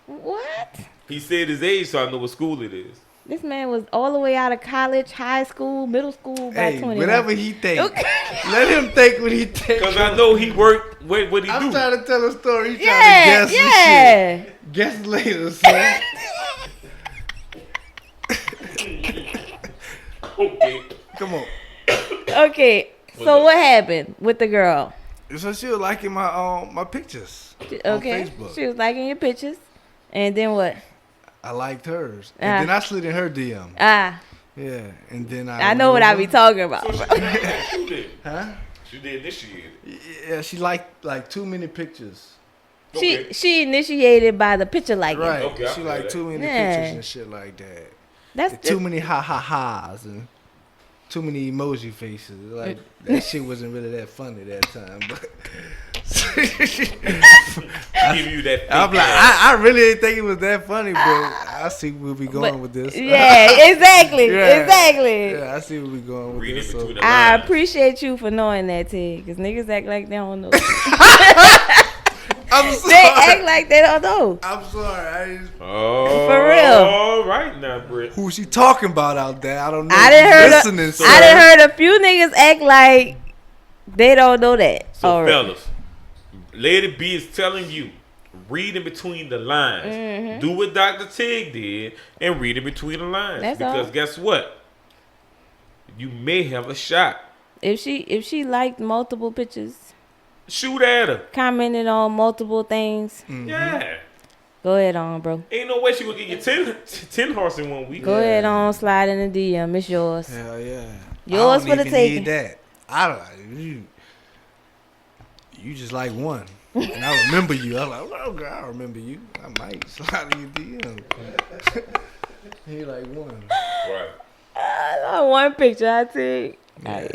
What?
He said his age, so I know what school it is.
This man was all the way out of college, high school, middle school by
Hey,
20.
whatever he think.
Okay.
Let him think what he think.
Because I know he worked. What he
I'm
do?
trying to tell a story. He trying
Yeah,
to guess
yeah.
this shit. Guess later, son.
Okay.
Come on.
Okay, so what happened with the girl?
So she was liking my pictures on
Okay,
Facebook.
she was liking your pictures, and then what?
I liked hers, and then I slid in her DM.
Ah,
Yeah, and then
I know what I be talking about.
So she did.
Huh?
She did initiate it.
Yeah, she liked like too many pictures.
Okay.
She initiated by the picture liking.
Right.
Okay, I
she
feel
like
that.
too many
Yeah.
pictures and shit like that.
That's
And too many ha-ha-has and too many emoji faces. Like, that shit wasn't really that funny that time. But
Give you that.
I'm
fake
like,
ass.
I really didn't think it was that funny, but I see where we going
But-
with this.
Yeah, exactly,
Yeah.
exactly.
Yeah, I see where we going with
Reading
this. So.
between the
I
lines.
appreciate you for knowing that, Tig, because niggas act like they don't know.
I'm
They
sorry.
act like they don't know.
I'm sorry. I just,
Oh,
For real.
All right now, Britt.
who she talking about out there? I don't know.
I done heard
Listening,
a,
sir.
I done heard a few niggas act like they don't know that.
So
Alright.
fellas, Lady B is telling you read in between the lines.
Mm-hmm.
Do what Dr. Tig did and read in between the lines.
That's
because
all.
guess what? You may have a shot.
If she liked multiple pictures,
Shoot at her.
commented on multiple things,
Yeah.
go ahead on, bro.
Ain't no way she would get you 10 horse in 1 week.
Go ahead on, slide in the DM. It's yours.
Hell yeah.
Yours
I
for
don't
the
even
taking.
need that. I don't. You just like one, and I remember you. I'm like, oh girl, I remember you. I might slide in your DM. He like one.
Right.
One picture I take.
Yeah.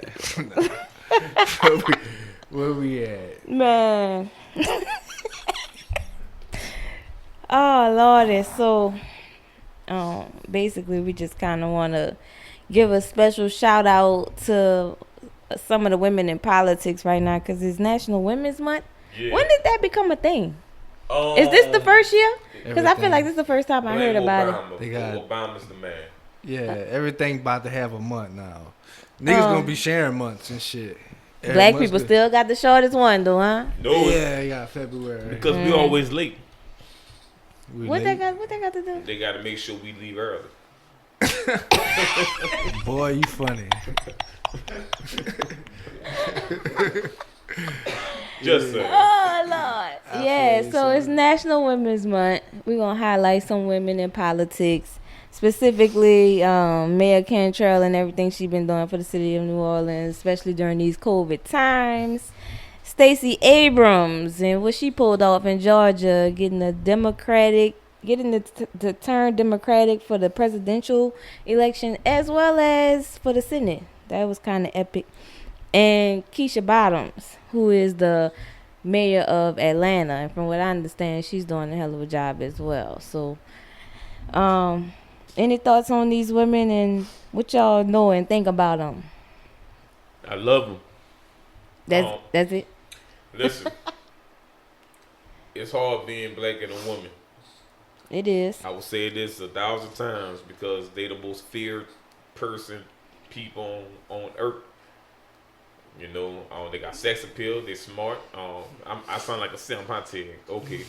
Where we at?
Man. Oh Lordy. So basically we just kinda wanna give a special shout out to some of the women in politics right now because it's National Women's Month.
Yeah.
When did that become a thing? Is this the first year? Because I feel like this is the first time I heard about it.
They got-
Obama's the man.
Yeah, everything about to have a month now. Niggas gonna be sharing months and shit. Every
Black
month's
people
good.
still got the shortest one though, huh?
No,
Yeah, you got February.
because we always late.
We
What
late.
they got to do?
They got to make sure we leave early.
Boy, you funny.
Just saying.
Oh Lord. Yeah,
feel you,
so it's
son.
National Women's Month. We're gonna highlight some women in politics. Specifically, Mayor Cantrell and everything she's been doing for the city of New Orleans, especially during these COVID times. Stacey Abrams and what she pulled off in Georgia, getting the turn Democratic for the presidential election as well as for the Senate. That was kind of epic. And Keisha Bottoms, who is the mayor of Atlanta, and from what I understand, she's doing a hell of a job as well. So, any thoughts on these women and what y'all know and think about them?
I love them.
That's it.
Listen, it's hard being black and a woman.
It is.
I will say this 1,000 times because they the most feared people on earth. You know, they got sex appeal. They smart. I sound like a Simpante. Okay.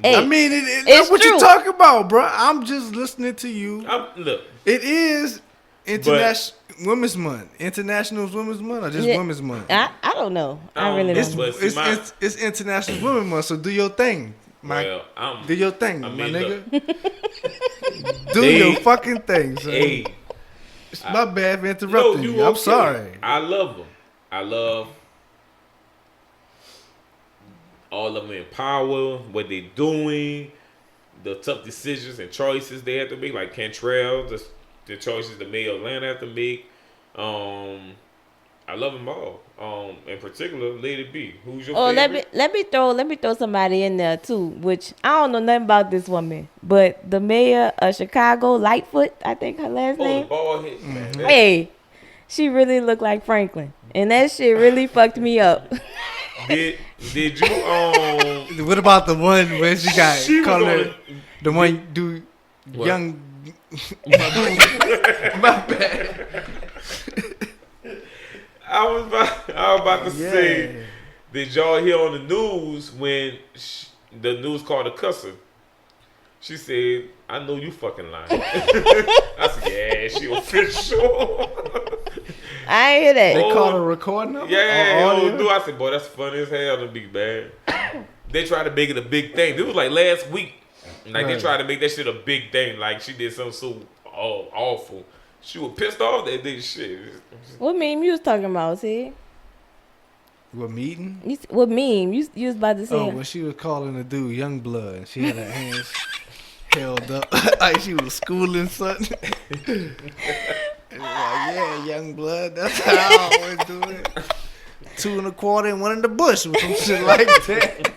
Hey,
I mean,
it's
that's what
true.
you talking about, bro. I'm just listening to you.
Look,
It is International Women's Month. International Women's Month or just
Yeah.
Women's Month?
I don't know. I really
It's,
don't.
But see,
it's International Women's Month, so do your thing.
well,
Do your thing,
I
my
mean,
nigga. Do
They-
your fucking thing, son.
hey,
It's my bad for interrupting you. I'm
okay.
sorry.
I love them. I love all of them in power, what they doing, the tough decisions and choices they have to make, like Cantrell, the choices the mayor of Atlanta have to make. I love them all. In particular, Lady B. Who's your favorite?
let me throw somebody in there too, which I don't know nothing about this woman, but the mayor of Chicago, Lightfoot, I think her last
Oh, the
name.
ball hit, man.
Hey, she really looked like Franklin, and that shit really fucked me up.
Did you
What about the one where she got
She was
called
on
her, the one dude,
What?
young? My bad.
I was about to say,
Yeah.
did y'all hear on the news when the news called a cusser? She said, "I know you fucking lying." I said, "Yeah, she official."
I ain't hear that.
They
Oh.
called a recording of it?
Yeah,
Or audio?
dude. I said, "Boy, that's funny as hell to be man." They tried to make it a big thing. It was like last week. Like they
Right.
tried to make that shit a big thing. Like she did something so awful. She was pissed off that they shit.
What meme you was talking about, see?
What meeting?
What meme? You was about to say?
Oh, when she was calling the dude young blood, and she had her hands held up like she was schooling something. And it was like, yeah, young blood. That's how I always do it. 2 1/4 and 1 in the bush with some shit like that.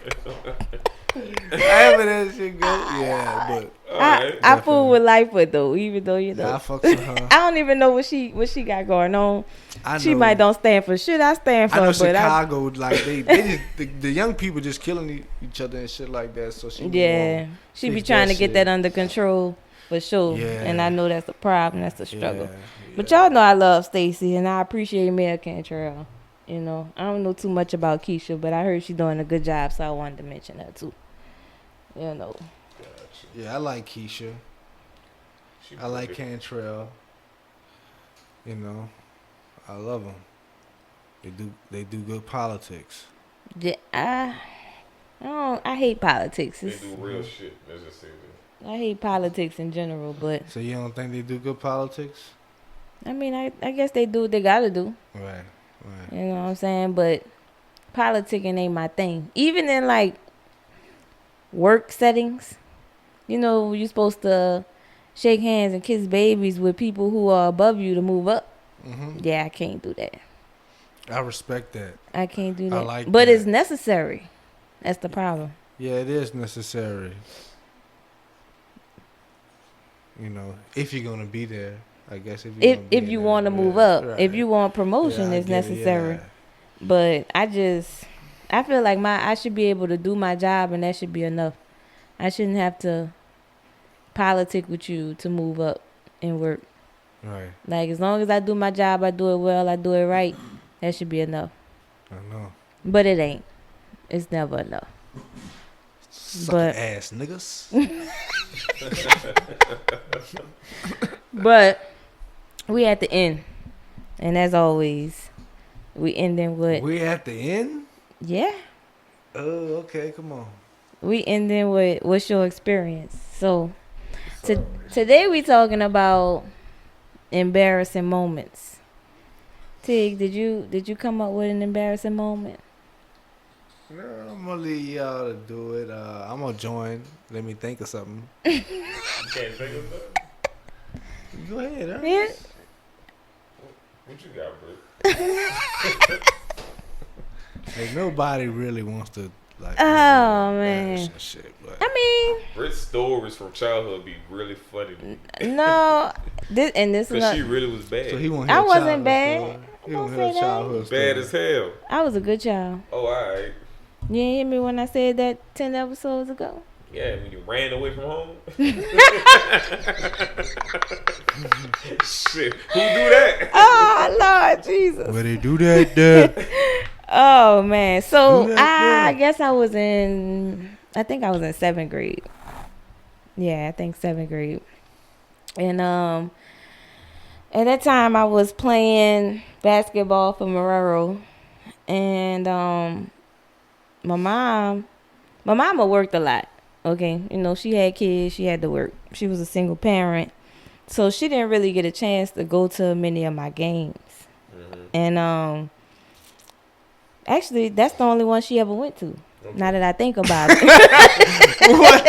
However that shit go. Yeah, but
Alright.
I fool with Lightfoot though, even though you
I
know.
fucks with her.
I don't even know what she got going on.
I
She
know-
might don't stand for shit I stand for,
I know
but
Chicago, like they just the young people just killing each other and shit like that. So she
yeah, she be
fix
trying
that
to get
shit.
that under control for sure.
Yeah.
And I know that's a problem, that's a struggle.
Yeah,
But y'all know I love Stacey and I appreciate Mayor Cantrell. You know, I don't know too much about Keisha, but I heard she's doing a good job, so I wanted to mention her too. You know.
Gotcha.
Yeah, I like Keisha.
She
I like
pretty.
Cantrell. You know, I love them. They do good politics.
Yeah, I hate politics.
They do real shit. Let's just say that.
I hate politics in general, but
So you don't think they do good politics?
I mean, I guess they do what they gotta do.
Right.
You know what I'm saying? But politicking ain't my thing. Even in like work settings, you know, you're supposed to shake hands and kiss babies with people who are above you to move up.
Mm-hmm.
Yeah, I can't do that.
I respect that.
I can't do that.
I like
but
that.
it's necessary. That's the problem.
Yeah, it is necessary. You know, if you're gonna be there, I guess
If you want to move up, if you want promotion,
I
it's
get it,
necessary.
yeah.
But I feel like I should be able to do my job, and that should be enough. I shouldn't have to politic with you to move up and work.
Right.
Like, as long as I do my job, I do it well, I do it right, that should be enough.
I know.
But it ain't. It's never enough.
Suck ass niggas.
But we at the end. And as always, we ending with...
We at the end?
Yeah.
Oh, okay. Come on.
We ending with what's your experience. So, today we talking about embarrassing moments. Tig, did you come up with an embarrassing moment?
No, I'm gonna leave y'all to do it. I'm gonna join. Let me think of something.
You can't think of that?
Go ahead, huh?
Yeah.
What you got, bro?
Like, nobody really wants to like.
Oh,
embarrass
man.
and shit, but
I mean,
Britt's stories from childhood be really funny to me.
no. This is
Cause
not,
she really was bad.
so he won't.
I wasn't bad.
Story. He
Don't
won't hear a
say that.
childhood story.
Bad as hell.
I was a good child.
Oh, alright.
You didn't hear me when I said that 10 episodes ago?
Yeah, when you ran away from home. Shit, who do that?
Oh, Lord Jesus.
Where they do that, Dad?
Oh, man. So,
Do that,
I guess I think I was in 7th grade. Yeah, I think 7th grade. And at that time, I was playing basketball for Marrero. And my mama worked a lot. Okay, you know, she had kids, she had to work. She was a single parent. So she didn't really get a chance to go to many of my games. Mm-hmm. And actually, that's the only one she ever went to. Okay. Now that I think about it.
What?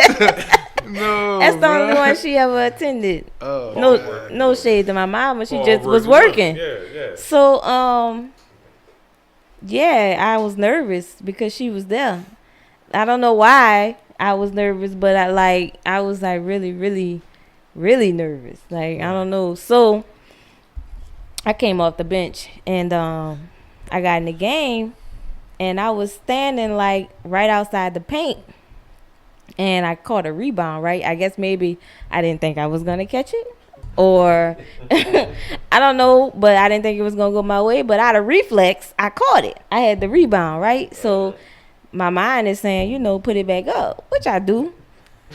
No.
That's the only one she ever attended.
Oh,
no shade to my mama. She just was working.
Yeah.
So yeah, I was nervous because she was there. I don't know why I was nervous, but I was like really, really, really nervous. Like, I don't know. So I came off the bench and I got in the game and I was standing like right outside the paint and I caught a rebound, right? I guess maybe I didn't think I was going to catch it or I don't know, but I didn't think it was going to go my way. But out of reflex, I caught it. I had the rebound, right? So my mind is saying, you know, put it back up, which I do.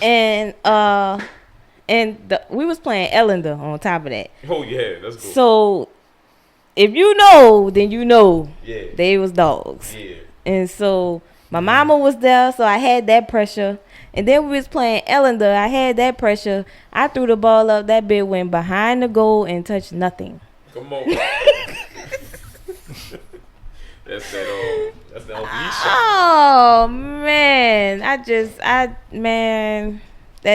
And we was playing Ellender on top of that.
Oh yeah, that's good.
So if you know, then you know.
Yeah.
They was dogs.
Yeah.
And so my mama was there, so I had that pressure. And then we was playing Ellender. I had that pressure. I threw the ball up. That bit went behind the goal and touched nothing.
Come on. That's the OB shot.
Oh man, that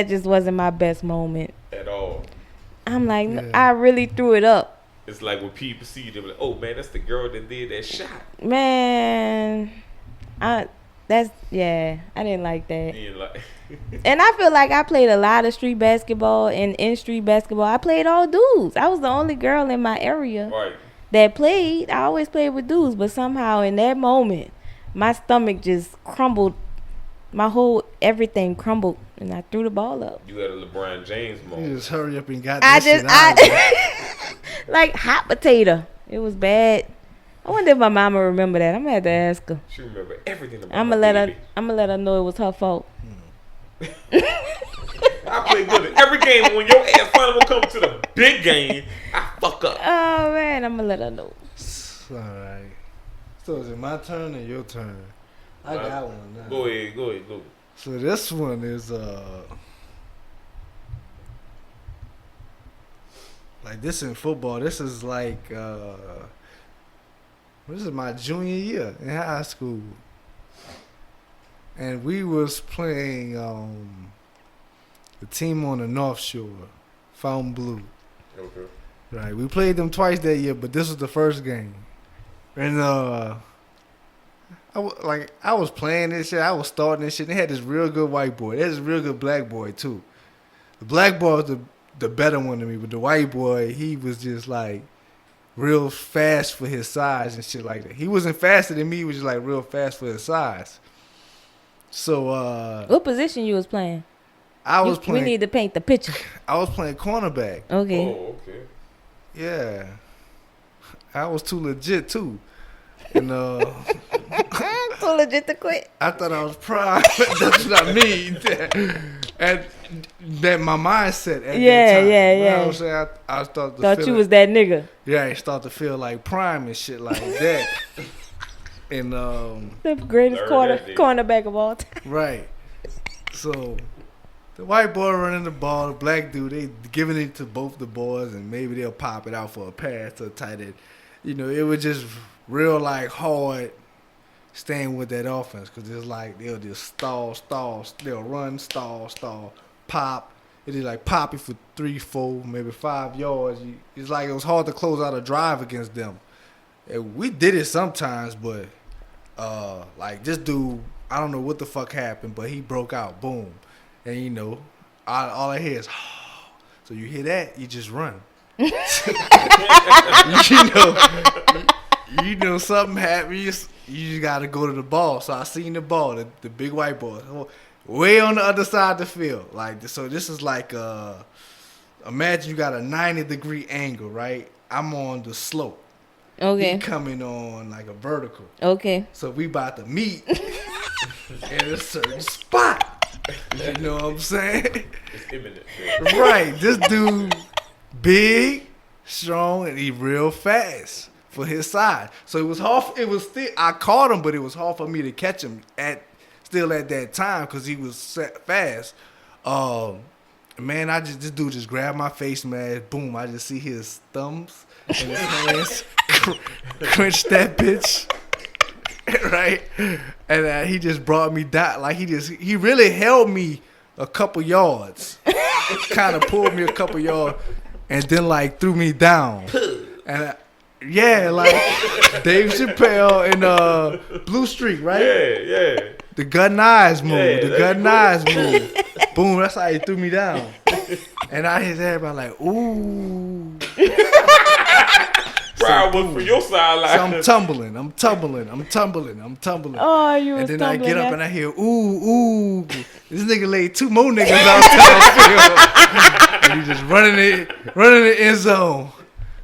just wasn't my best moment
At all.
I'm like, I really threw it up.
It's like when people see you, they're like, oh man, that's the girl that did that shot.
Man, I didn't like that.
Like
And I feel like I played a lot of street basketball, and in street basketball, I played all dudes. I was the only girl in my area that played. I always played with dudes, but somehow in that moment, my stomach just crumbled. My whole everything crumbled, and I threw the ball up.
You had a LeBron James moment.
You just hurry up and got this shit out.
Like hot potato. It was bad. I wonder if my mama remember that. I'm gonna have to ask her.
She remember everything about
I'm
my
gonna
baby.
let her know it was her fault.
I play good at every game. When your ass finally come to the big game, I fuck up.
Oh man, I'm gonna let her know.
All right. So is it my turn or your turn? I got one now.
Go ahead.
So this one is like this in football. This is like this is my junior year in high school, and we was playing the team on the North Shore, Fountain Blue.
Okay.
Right, we played them twice that year, but this was the first game, and I was playing this shit. I was starting this shit. They had this real good white boy. They had this real good black boy too. The black boy was the better one to me, but the white boy, he was just like real fast for his size and shit like that. He wasn't faster than me. He was just like real fast for his size. So
What position you was playing?
I was playing.
We need to paint the picture.
I was playing cornerback.
Okay.
Oh, okay.
Yeah, I was too legit too, and
So legit to quit.
I thought I was prime. That's what I mean. And that my mindset at that time. You know what I'm saying? I started to
Thought
feel
you was that nigga.
Yeah, I started to feel like prime and shit like that. And
The greatest
Learn that
cornerback of all time.
right. So the white boy running the ball, the black dude, they giving it to both the boys, and maybe they'll pop it out for a pass to a tight end. You know, it was just real like hard staying with that offense because it's like they'll just stall, they'll run, stall, pop. It is like pop it for 3, 4, maybe 5 yards. It's like it was hard to close out a drive against them. And we did it sometimes, but like this dude, I don't know what the fuck happened, but he broke out, boom. And you know, all I hear is, so you hear that, you just run. you know something happened. You just gotta go to the ball. So I seen the ball, the big white ball, way on the other side of the field. Like so, this is like imagine you got a 90-degree angle, right? I'm on the slope.
Okay.
He coming on like a vertical.
Okay.
So we about to meet in a certain spot. You know what I'm saying?
It's imminent.
Right. This dude big, strong, and he real fast for his size. So it was hard. It was still I caught him, but it was hard for me to catch him at that time because he was fast. Man, this dude just grabbed my face mask. Boom! I just see his thumbs and his hands crunch that bitch. Right, and he just brought me down. Like he really held me a couple yards, kind of pulled me a couple yards, and then like threw me down. And yeah, like Dave Chappelle in Blue Streak, right?
Yeah.
The gun eyes move.
Yeah,
The gun eyes move. Boom! That's how he threw me down. And I hear everybody like, ooh.
Bro, was for your sideline.
So I'm tumbling.
Oh, you was
And then I get up
tumbling
and I hear, ooh. This nigga laid 2 more niggas outside the field. And he just running the end zone.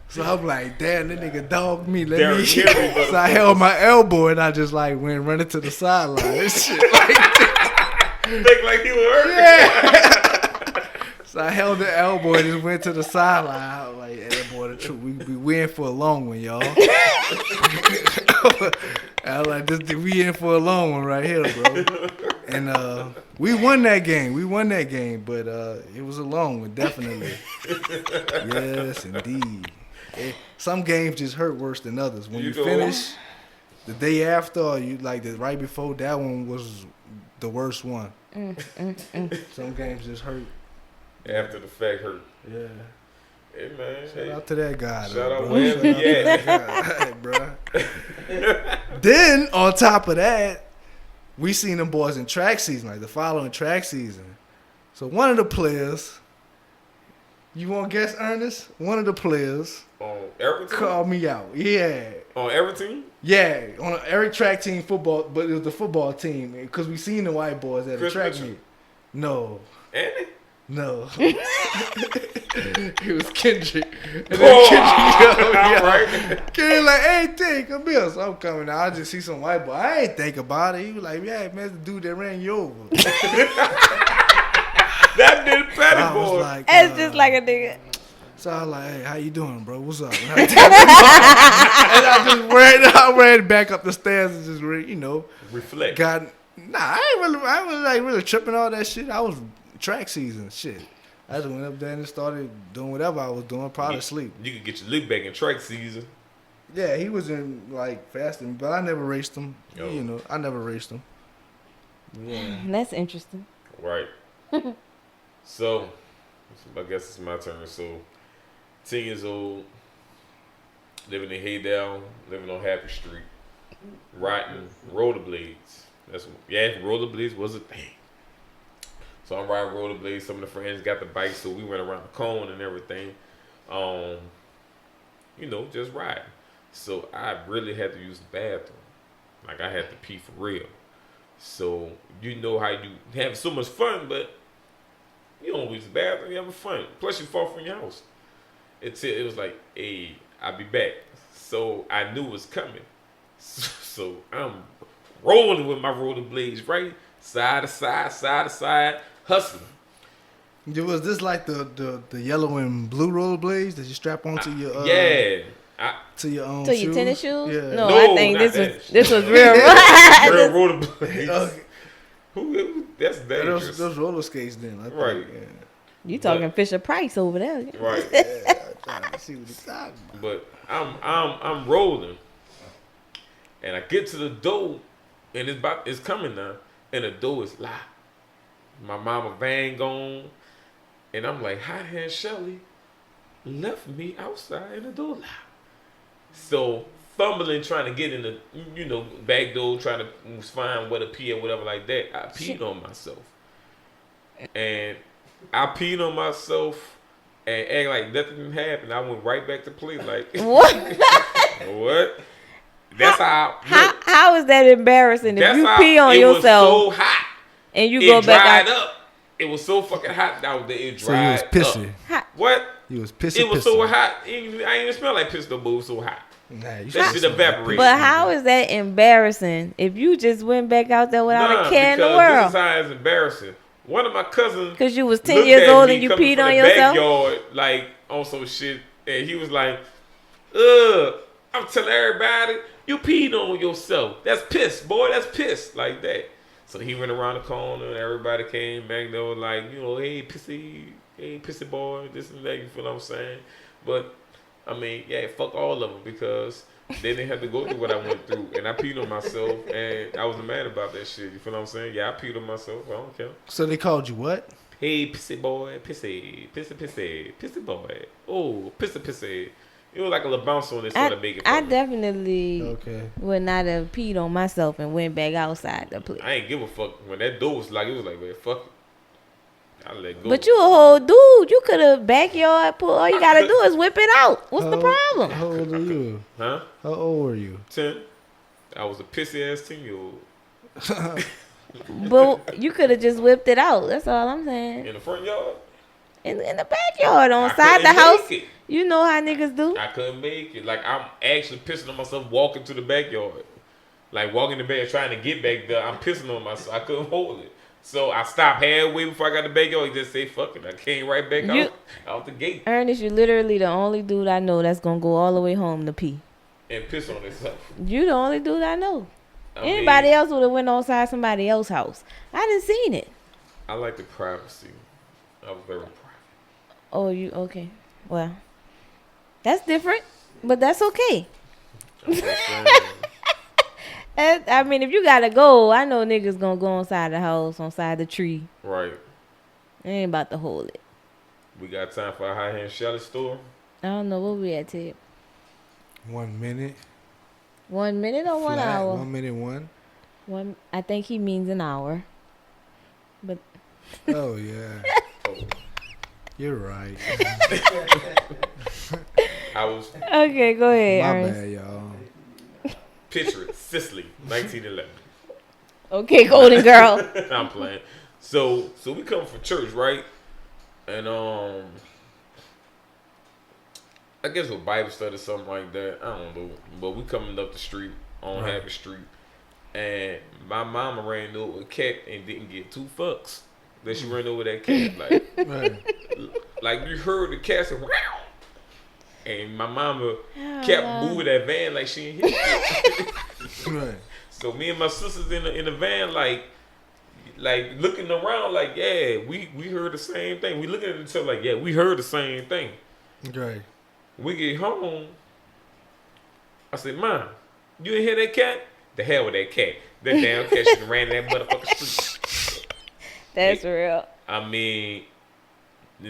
So I'm like, damn, that nigga dogged me. So I held my elbow and I just like went running to the sideline. This shit like that.
You think like he was hurt?
Yeah. So I held the elbow and just went to the sideline. I was like, yeah, that boy, the truth. We in for a long one, y'all. I was like, we in for a long one right here, bro. And we won that game. But it was a long one, definitely. Yes, indeed. Some games just hurt worse than others. When you finish the day after, or you like the right before, that one was the worst one. Some games just hurt.
After the fact hurt.
Yeah.
Hey man.
Shout out to that guy.
Shout out
bro.
wherever he at.
Hey, bro. Then on top of that, we seen them boys in track season, like the following track season. So one of the players, you want to guess, Ernest? One of the players
On Everton?
called me out. Yeah.
On Everton?
Yeah, on every track team football, but it was the football team because we seen the white boys at the
Chris
track
Mitchell?
meet. No.
Andy?
No. It was Kendrick. And then
Oh,
Kendrick,
all right.
Kendrick like, hey, T, come here. So I'm coming out. I just see some white boy. I ain't think about it. He was like, yeah, man, it's the dude that ran you over.
That did Patty
I was
boy.
like,
It's just like a nigga.
so I was like, hey, how you doing, bro? What's up? And I just ran back up the stairs and just,
Reflect.
I wasn't like really tripping all that shit. I was track season shit. I just went up there and started doing whatever I was doing, probably sleep.
You could get your lick back in track season.
Yeah, he was in like fasting, but I never raced him.
Oh.
I never raced him. Yeah.
That's interesting.
Right. So, I guess it's my turn. So, 10 years old, living in Haydown, living on Happy Street, riding rollerblades. Rollerblades was a thing. So I'm riding rollerblades. Some of the friends got the bike, so we went around the cone and everything. Just riding. So I really had to use the bathroom. Like I had to pee for real. So you know how you have so much fun, but you don't use the bathroom, you having fun. Plus you far from your house. It was like, hey, I'll be back. So I knew it was coming. So I'm rolling with my rollerblades, right? Side to side, hustling.
Was this like the yellow and blue rollerblades that you strap onto your to your own
To your tennis shoes?
Yeah.
No,
No,
I think
not
this was real.
Real rollerblades.
Okay.
Who? That's dangerous.
Those roller skates then. I think,
Right.
Yeah.
You talking Fisher Price over there?
Right.
Yeah, I'm trying to see what he's talking about.
But I'm rolling, and I get to the door, and it's coming now, and the door is locked. My mama van gone, and I'm like, Hot Hand Shelly left me outside in the door locked. So fumbling, trying to get in the back door, trying to find what a pee or whatever like that. I peed on myself, and I peed on myself and act like nothing happened. I went right back to play like
What?
what? That's how.
How is that embarrassing if you
how
pee on
it
yourself
was so hot.
and you
It
go back
dried
out?
up. It was so fucking hot out there. It
So you was
dried
pissy.
up. What?
You was pissy.
It was so hot. I ain't even smell like piss no more. It was so hot.
Nah, you
That shit evaporated.
But how is that embarrassing if you just went back out there without a care in the
because
world?
this is how it's embarrassing. One of my cousins,
Because you was 10
looked
years
at
old
me
and you
coming
peed
from
on
the
yourself?
backyard, like on some shit, and he was like, "Ugh, I'm telling everybody, you peed on yourself. That's piss, boy. That's piss, like that." So he went around the corner, and everybody came back. They were like, hey, pissy boy, this and that. You feel what I'm saying? But I mean, yeah, fuck all of them because they didn't have to go through what I went through, and I peed on myself, and I was mad about that shit. You feel what I'm saying? Yeah, I peed on myself. I don't care.
So they called you what?
Hey, pissy boy, pissy boy. Oh, pissy. It was like a little bounce on this sort of make it.
I definitely
Okay.
would not have peed on myself and went back outside to play.
I ain't give a fuck when that door was like, it was like, man, fuck it. I let go.
But you a whole dude. You could have backyard pull. All you got to do is whip it out. What's the problem?
How old are you?
Huh?
How old were you?
10. I was a pissy ass 10-year-old.
But you could have just whipped it out. That's all I'm saying.
In the front yard.
In the backyard, on
I
side the
couldn't
house.
make it.
You know how niggas do.
I couldn't make it. Like, I'm actually pissing on myself walking to the backyard. Like, walking the backyard, trying to get back there. I'm pissing on myself. I couldn't hold it. So I stopped halfway before I got the backyard. He just say, fuck it. I came right back out the gate.
Ernest, you're literally the only dude I know that's going to go all the way home to pee.
And piss on himself.
You the only dude I know.
I
Anybody
mean,
else would have went outside somebody else's house. I didn't seen it.
I like the privacy. I was very private.
Oh, you okay? Well, that's different, but that's okay.
I'm just saying.
I mean, if you gotta go, I know niggas gonna go inside the house, on side the tree.
Right.
They ain't about to hold it.
We got time for a high hand Shelly store.
I don't know what we at, Ted.
1 minute.
1 minute or 1
Flat,
hour?
1 minute one.
One. I think he means an hour. But
Oh yeah.
Oh,
You're right.
I was
okay, go ahead,
My
Ernest.
bad, y'all.
picturing Sicily, 1911.
Okay, Golden Girl.
I'm playing. So we come from church, right? And I guess with Bible study or something like that. I don't know. But we coming up the street on Happy Street, and my mama ran over a cat and didn't get 2 fucks. Then she ran over that cat like you heard the cat say, "Wow," and my mama kept moving that van like she ain't hit it.
Right.
So me and my sisters in the van like looking around like, yeah, we heard the same thing. We looking at each other like, yeah, we heard the same thing.
Right.
We get home. I said, Mom, you didn't hear that cat? The hell with that cat. That damn cat should have ran in that motherfucking street.
That's real.
I mean,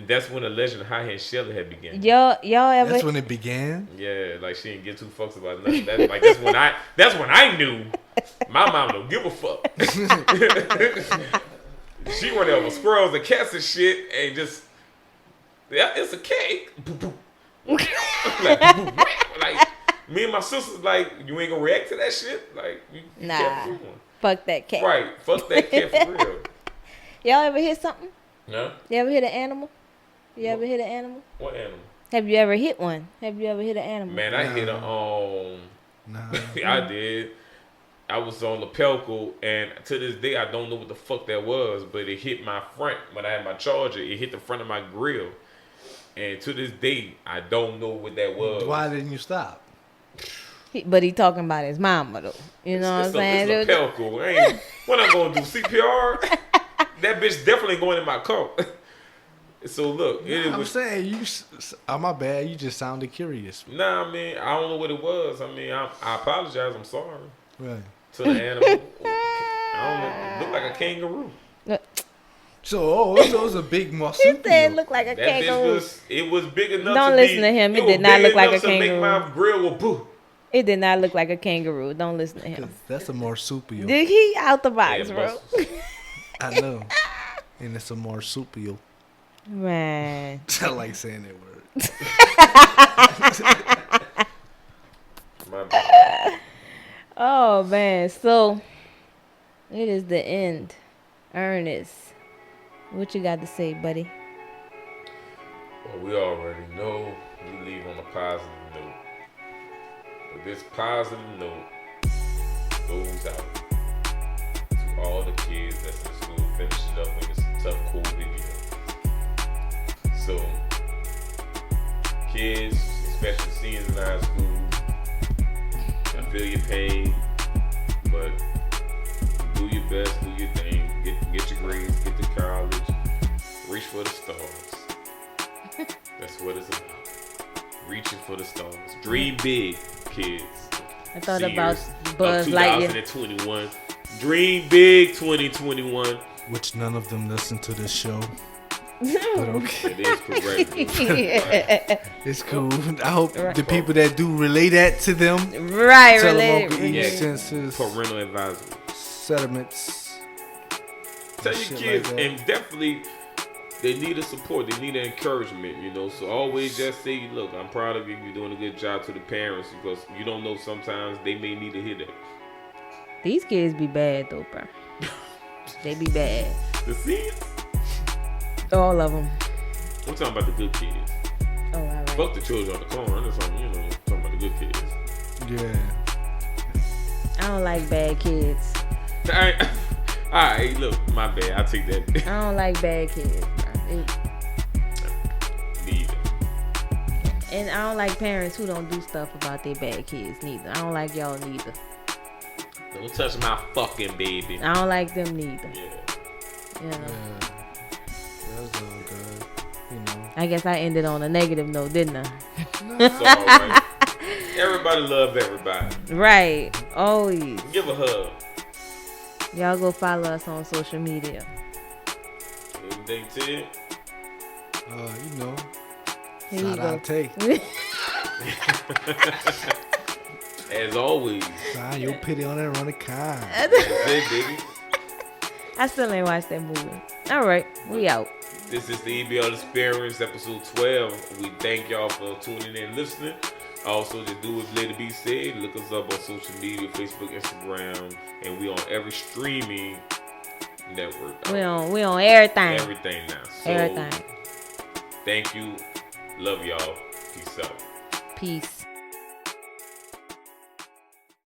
that's when the legend of High Hand Shelly had begun.
Y'all ever?
That's when it began.
Yeah, like she didn't give 2 fucks about nothing. That's when I knew my mom don't give a fuck. She went over squirrels and cats and shit and just, yeah, it's a cat. like me and my sisters like, you ain't gonna react to that shit? Like, you
Nah.
kept moving.
Fuck that cat.
Right, fuck that cat for real.
Y'all ever hit something?
No?
You ever hit an animal? You ever hit an animal?
What animal?
Have you ever hit one? Have you ever hit an animal?
Man, I hit a
Nah.
I did. I was on Lapelco, and to this day, I don't know what the fuck that was, but it hit my front when I had my Charger. It hit the front of my grill, and to this day, I don't know what that was.
Why didn't you stop?
But he talking about his mama though. You know what I'm saying?
It's Lapelco. What I'm gonna do? CPR? That bitch definitely going in my car. So look,
I'm saying you. Oh, my bad. You just sounded curious.
Nah, I mean, I don't know what it was. I mean, I apologize. I'm sorry.
Right.
To the animal. I don't know. It looked like a kangaroo.
So it was a big muscle.
He said look like a
That
kangaroo.
it was big enough
Don't
to
listen
be,
to him. It
was
did not
big
look like
enough
a
to make
kangaroo.
my grill will boo.
It did not look like a kangaroo. Don't listen to him.
That's a marsupial.
Did he out the box,
Yeah,
bro?
muscles.
I know. And it's a marsupial.
Man.
I like saying that word.
My bad.
Oh man. So it is the end. Ernest, what you got to say, buddy?
Well, we already know we leave on a positive note. But this positive note goes out to all the kids that's in school finishing up in this tough COVID year. So, kids, especially seniors in high school, I feel your pain, but do your best, do your thing, get your grades, get to college, reach for the stars. That's what it's about. Reaching for the stars. Dream big, kids.
I thought
Seniors
about Buzz
of
Lightyear.
2021. Dream big 2021.
Which none of them listen to this show. But okay.
It is correct. Right.
It's cool. I hope
Right.
the people that do relay that to them.
Right,
Tell them
related.
Uncle E
Yeah.
census,
Parental advisory.
settlements.
Tell your
shit
kids,
like that.
and definitely they need a support. They need an encouragement, you know. So always just say, look, I'm proud of you. You're doing a good job to the parents, because you don't know, sometimes they may need to hear that.
These kids be bad though, bro. They be bad.
The seniors?
All of them.
I'm talking about the good kids.
Oh, all right.
Fuck the children on the corner. I'm just talking, talking about the good kids.
Yeah.
I don't like bad kids.
Alright, look, my bad. I take that.
I don't like bad kids, bro.
Neither.
And I don't like parents who don't do stuff about their bad kids neither. I don't like y'all neither.
Don't touch my fucking baby.
I don't like them neither.
Yeah.
You know.
Yeah. That's all good. You know.
I guess I ended on a negative note, didn't I?
It's all right. Everybody love everybody.
Right. Always.
Give a hug.
Y'all go follow us on social media.
Anything to it?
You know.
Here you
Shout
go.
out Tay.
As always.
Sign your pity on that running kind.
That's it, baby.
I still ain't watched that movie. All right. We out.
This is the EBL Experience, episode 12. We thank y'all for tuning in and listening. Also, just do as later be said. Look us up on social media, Facebook, Instagram, and we on every streaming network.
We on everything.
Everything now. So,
Everything.
Thank you. Love y'all. Peace out.
Peace.